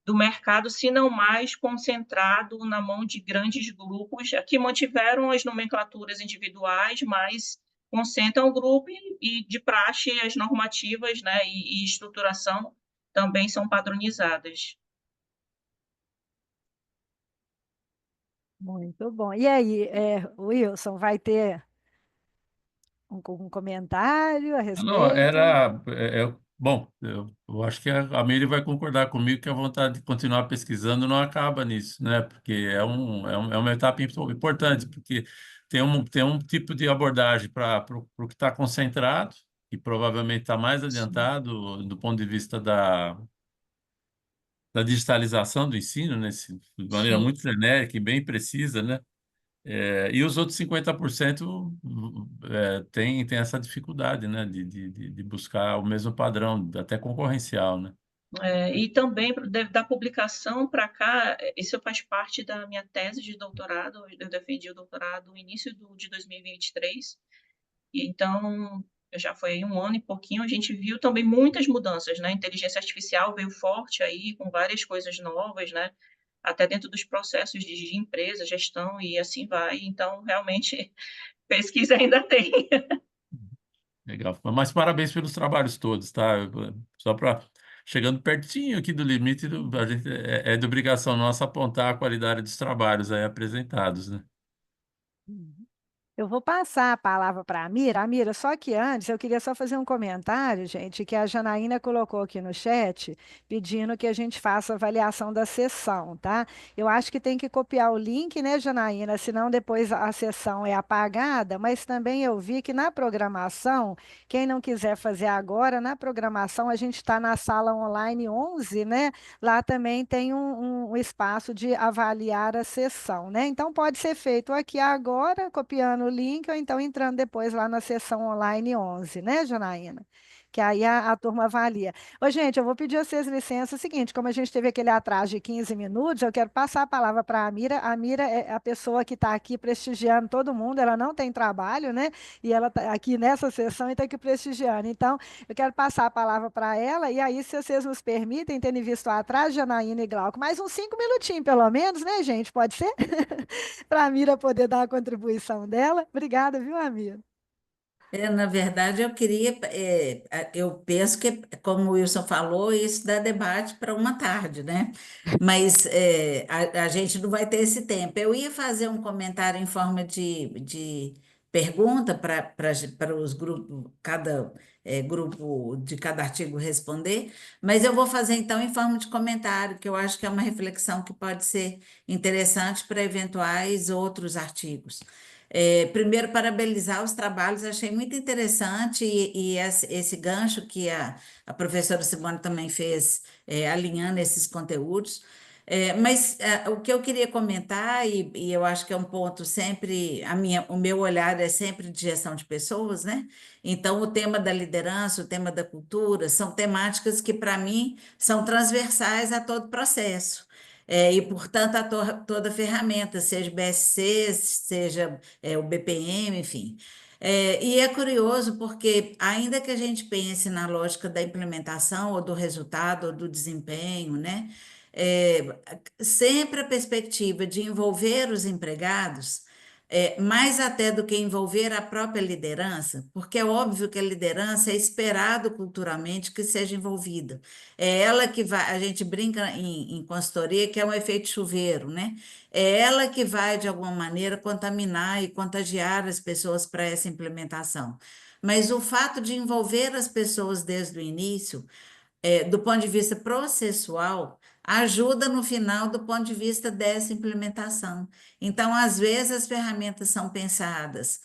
do mercado, se não mais, concentrado na mão de grandes grupos, que mantiveram as nomenclaturas individuais, mas concentram o grupo e de praxe, as normativas, né, e estruturação também são padronizadas. Muito bom. E aí, Wilson, vai ter um comentário a Não, respeito? bom, eu acho que a Miri vai concordar comigo que a vontade de continuar pesquisando não acaba nisso, né? Porque é uma etapa importante, porque tem um tipo de abordagem para o que está concentrado, que provavelmente está mais Sim. adiantado do ponto de vista da digitalização do ensino, né? De maneira Sim. muito frenética e bem precisa, né? E os outros 50% tem essa dificuldade, né, de buscar o mesmo padrão, até concorrencial, né? E também da publicação para cá, isso faz parte da minha tese de doutorado. Eu defendi o doutorado no início de 2023, e então já foi aí um ano e pouquinho. A gente viu também muitas mudanças, né? A inteligência artificial veio forte aí com várias coisas novas, né? Até dentro dos processos de empresa, gestão e assim vai. Então, realmente, pesquisa ainda tem. Legal. Mas parabéns pelos trabalhos todos, tá? Só para chegando pertinho aqui do limite, a gente, é de obrigação nossa apontar a qualidade dos trabalhos aí apresentados, né? Eu vou passar a palavra para a Mira. Amira, só que antes eu queria só fazer um comentário, gente, que a Janaína colocou aqui no chat, pedindo que a gente faça a avaliação da sessão, tá? Eu acho que tem que copiar o link, né, Janaína? Senão depois a sessão é apagada, mas também eu vi que na programação, quem não quiser fazer agora, na programação a gente está na sala online 11, né? Lá também tem um espaço de avaliar a sessão, né? Então pode ser feito aqui agora, copiando o link, ou então entrando depois lá na sessão online 11, né, Janaína? Que aí a turma avalia. Ô, gente, eu vou pedir a vocês licença. É o seguinte, como a gente teve aquele atraso de 15 minutos, eu quero passar a palavra para a Mira. A Mira é a pessoa que está aqui prestigiando todo mundo, ela não tem trabalho, né? E ela está aqui nessa sessão e está aqui prestigiando. Então, eu quero passar a palavra para ela, e aí, se vocês nos permitem, tendo visto atrás, Janaína e Glauco, mais uns 5 minutinhos, pelo menos, né, gente? Pode ser? Para a Mira poder dar a contribuição dela. Obrigada, viu, Amira? Na verdade, eu penso que, como o Wilson falou, isso dá debate para uma tarde, né? Mas a gente não vai ter esse tempo. Eu ia fazer um comentário em forma de pergunta para os grupos, cada grupo de cada artigo responder, mas eu vou fazer então em forma de comentário, que eu acho que é uma reflexão que pode ser interessante para eventuais outros artigos. Primeiro, parabenizar os trabalhos, achei muito interessante e esse gancho que a professora Simone também fez, alinhando esses conteúdos. Mas o que eu queria comentar, e eu acho que é um ponto sempre, o meu olhar é sempre de gestão de pessoas, né? Então, o tema da liderança, o tema da cultura, são temáticas que, para mim, são transversais a todo processo. E, portanto, toda ferramenta, seja BSC, seja o BPM, enfim. E é curioso porque, ainda que a gente pense na lógica da implementação, ou do resultado, ou do desempenho, né? É, sempre a perspectiva de envolver os empregados, mais até do que envolver a própria liderança, porque é óbvio que a liderança é esperado culturalmente que seja envolvida. É ela que vai, a gente brinca em consultoria que é um efeito chuveiro, né? É ela que vai, de alguma maneira, contaminar e contagiar as pessoas para essa implementação. Mas o fato de envolver as pessoas desde o início, do ponto de vista processual, ajuda no final do ponto de vista dessa implementação. Então, às vezes, as ferramentas são pensadas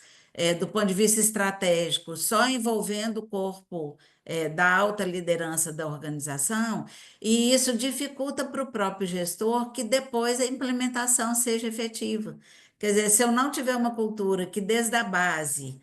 do ponto de vista estratégico, só envolvendo o corpo da alta liderança da organização, e isso dificulta para o próprio gestor que depois a implementação seja efetiva. Quer dizer, se eu não tiver uma cultura que desde a base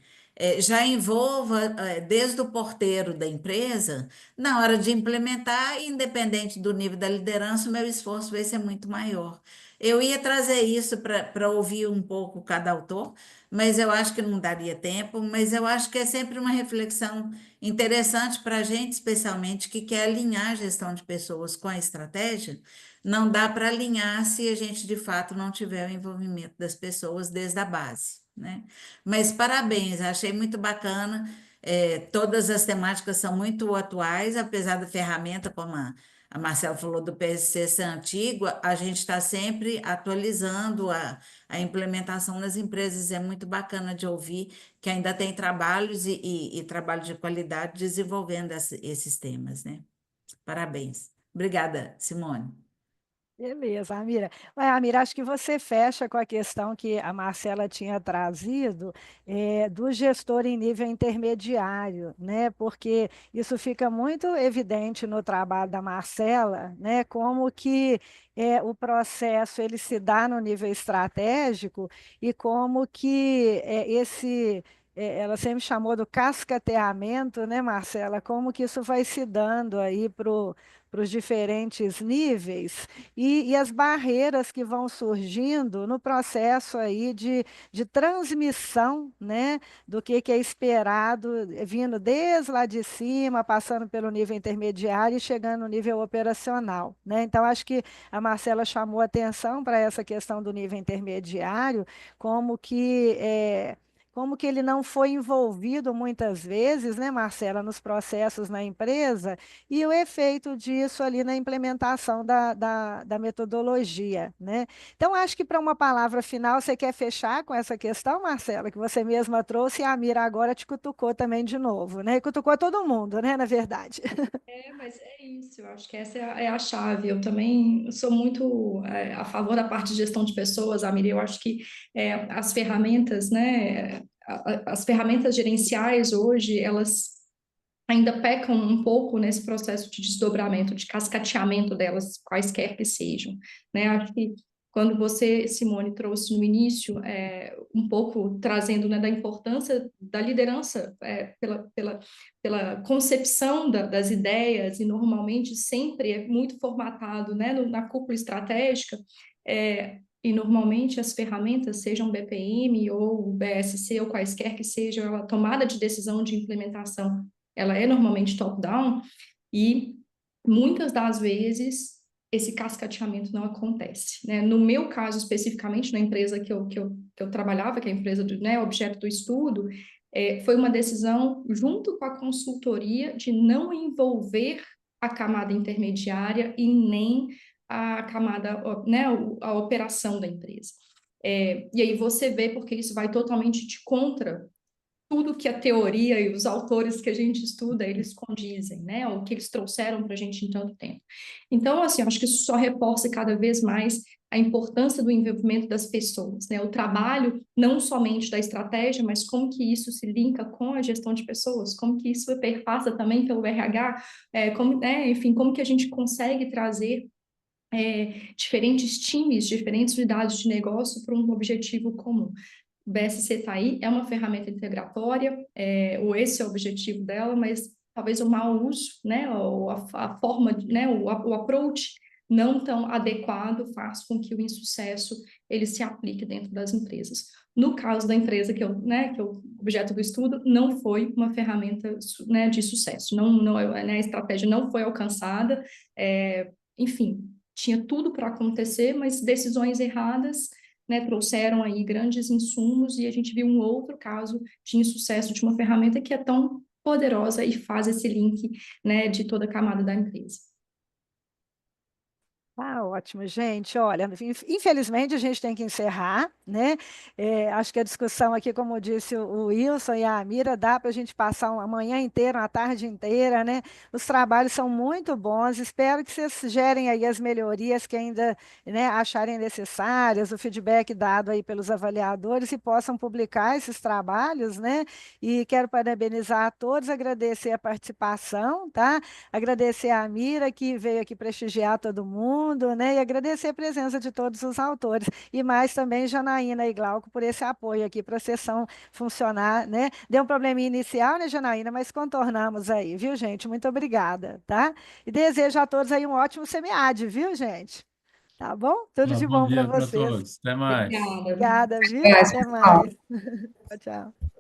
já envolva desde o porteiro da empresa, na hora de implementar, independente do nível da liderança, o meu esforço vai ser muito maior. Eu ia trazer isso para ouvir um pouco cada autor, mas eu acho que não daria tempo, mas eu acho que é sempre uma reflexão interessante para a gente, especialmente que quer alinhar a gestão de pessoas com a estratégia. Não dá para alinhar se a gente, de fato, não tiver o envolvimento das pessoas desde a base, né? Mas parabéns, achei muito bacana. Todas as temáticas são muito atuais, apesar da ferramenta, como a Marcela falou do PSC ser antigo, a gente está sempre atualizando a implementação nas empresas. É muito bacana de ouvir que ainda tem trabalhos e trabalho de qualidade desenvolvendo esses temas, né? Parabéns. Obrigada, Simone. Beleza, Amira. Amira, acho que você fecha com a questão que a Marcela tinha trazido, do gestor em nível intermediário, né? Porque isso fica muito evidente no trabalho da Marcela, né? Como que o processo ele se dá no nível estratégico e como que ela sempre chamou do cascateamento, né, Marcela? Como que isso vai se dando aí para os diferentes níveis e as barreiras que vão surgindo no processo aí de transmissão, né, do que é esperado, vindo desde lá de cima, passando pelo nível intermediário e chegando no nível operacional, né? Então, acho que a Marcela chamou atenção para essa questão do nível intermediário, como que como que ele não foi envolvido muitas vezes, né, Marcela, nos processos na empresa, e o efeito disso ali na implementação da metodologia, né? Então, acho que para uma palavra final, você quer fechar com essa questão, Marcela, que você mesma trouxe, e a Mira agora te cutucou também de novo, né? E cutucou todo mundo, né, na verdade. Mas é isso, eu acho que essa é a chave. Eu também sou muito a favor da parte de gestão de pessoas, Amir. Eu acho que as ferramentas, né, as ferramentas gerenciais hoje, elas ainda pecam um pouco nesse processo de desdobramento, de cascateamento delas, quaisquer que sejam, né? Acho que quando você, Simone, trouxe no início, um pouco trazendo, né, da importância da liderança pela concepção das ideias, e normalmente sempre é muito formatado, né, na cúpula estratégica, e normalmente as ferramentas, sejam BPM ou BSC ou quaisquer que sejam, a tomada de decisão de implementação, ela é normalmente top-down, e muitas das vezes esse cascateamento não acontece, né? No meu caso, especificamente, na empresa que eu trabalhava, que é a empresa objeto do estudo, foi uma decisão, junto com a consultoria, de não envolver a camada intermediária e nem a camada, né, a operação da empresa. E aí você vê porque isso vai totalmente de contra tudo que a teoria e os autores que a gente estuda, eles condizem, né? O que eles trouxeram para a gente em tanto tempo. Então, assim, eu acho que isso só reforça cada vez mais a importância do envolvimento das pessoas, né? O trabalho, não somente da estratégia, mas como que isso se linka com a gestão de pessoas, como que isso perpassa também pelo RH, enfim, como que a gente consegue trazer diferentes times, diferentes unidades de negócio para um objetivo comum. O BSC está aí, é uma ferramenta integratória, ou esse é o objetivo dela, mas talvez o mau uso, né, ou a forma, né, o approach não tão adequado faz com que o insucesso ele se aplique dentro das empresas. No caso da empresa que é o objeto do estudo, não foi uma ferramenta, né, de sucesso, né, a estratégia não foi alcançada, enfim, tinha tudo para acontecer, mas decisões erradas, né, trouxeram aí grandes insumos, e a gente viu um outro caso de insucesso de uma ferramenta que é tão poderosa e faz esse link, né, de toda a camada da empresa. Ótimo, gente. Olha, infelizmente a gente tem que encerrar, né? Acho que a discussão aqui, como disse o Wilson e a Amira, dá para a gente passar uma manhã inteira, uma tarde inteira, né? Os trabalhos são muito bons. Espero que vocês gerem aí as melhorias que ainda, né, acharem necessárias, o feedback dado aí pelos avaliadores, e possam publicar esses trabalhos, né? E quero parabenizar a todos, agradecer a participação, tá? Agradecer a Amira, que veio aqui prestigiar todo mundo. mundo, né? E agradecer a presença de todos os autores. E mais também Janaína e Glauco por esse apoio aqui para a sessão funcionar, né? Deu um probleminha inicial, né, Janaína? Mas contornamos aí, viu, gente? Muito obrigada, tá? E desejo a todos aí um ótimo SEMIAD, viu, gente? Tá bom? Tudo de Bom bom para dia para vocês. todos. Até mais. Obrigada. Obrigada, viu? Obrigada, Até pessoal. mais. Tchau, tchau.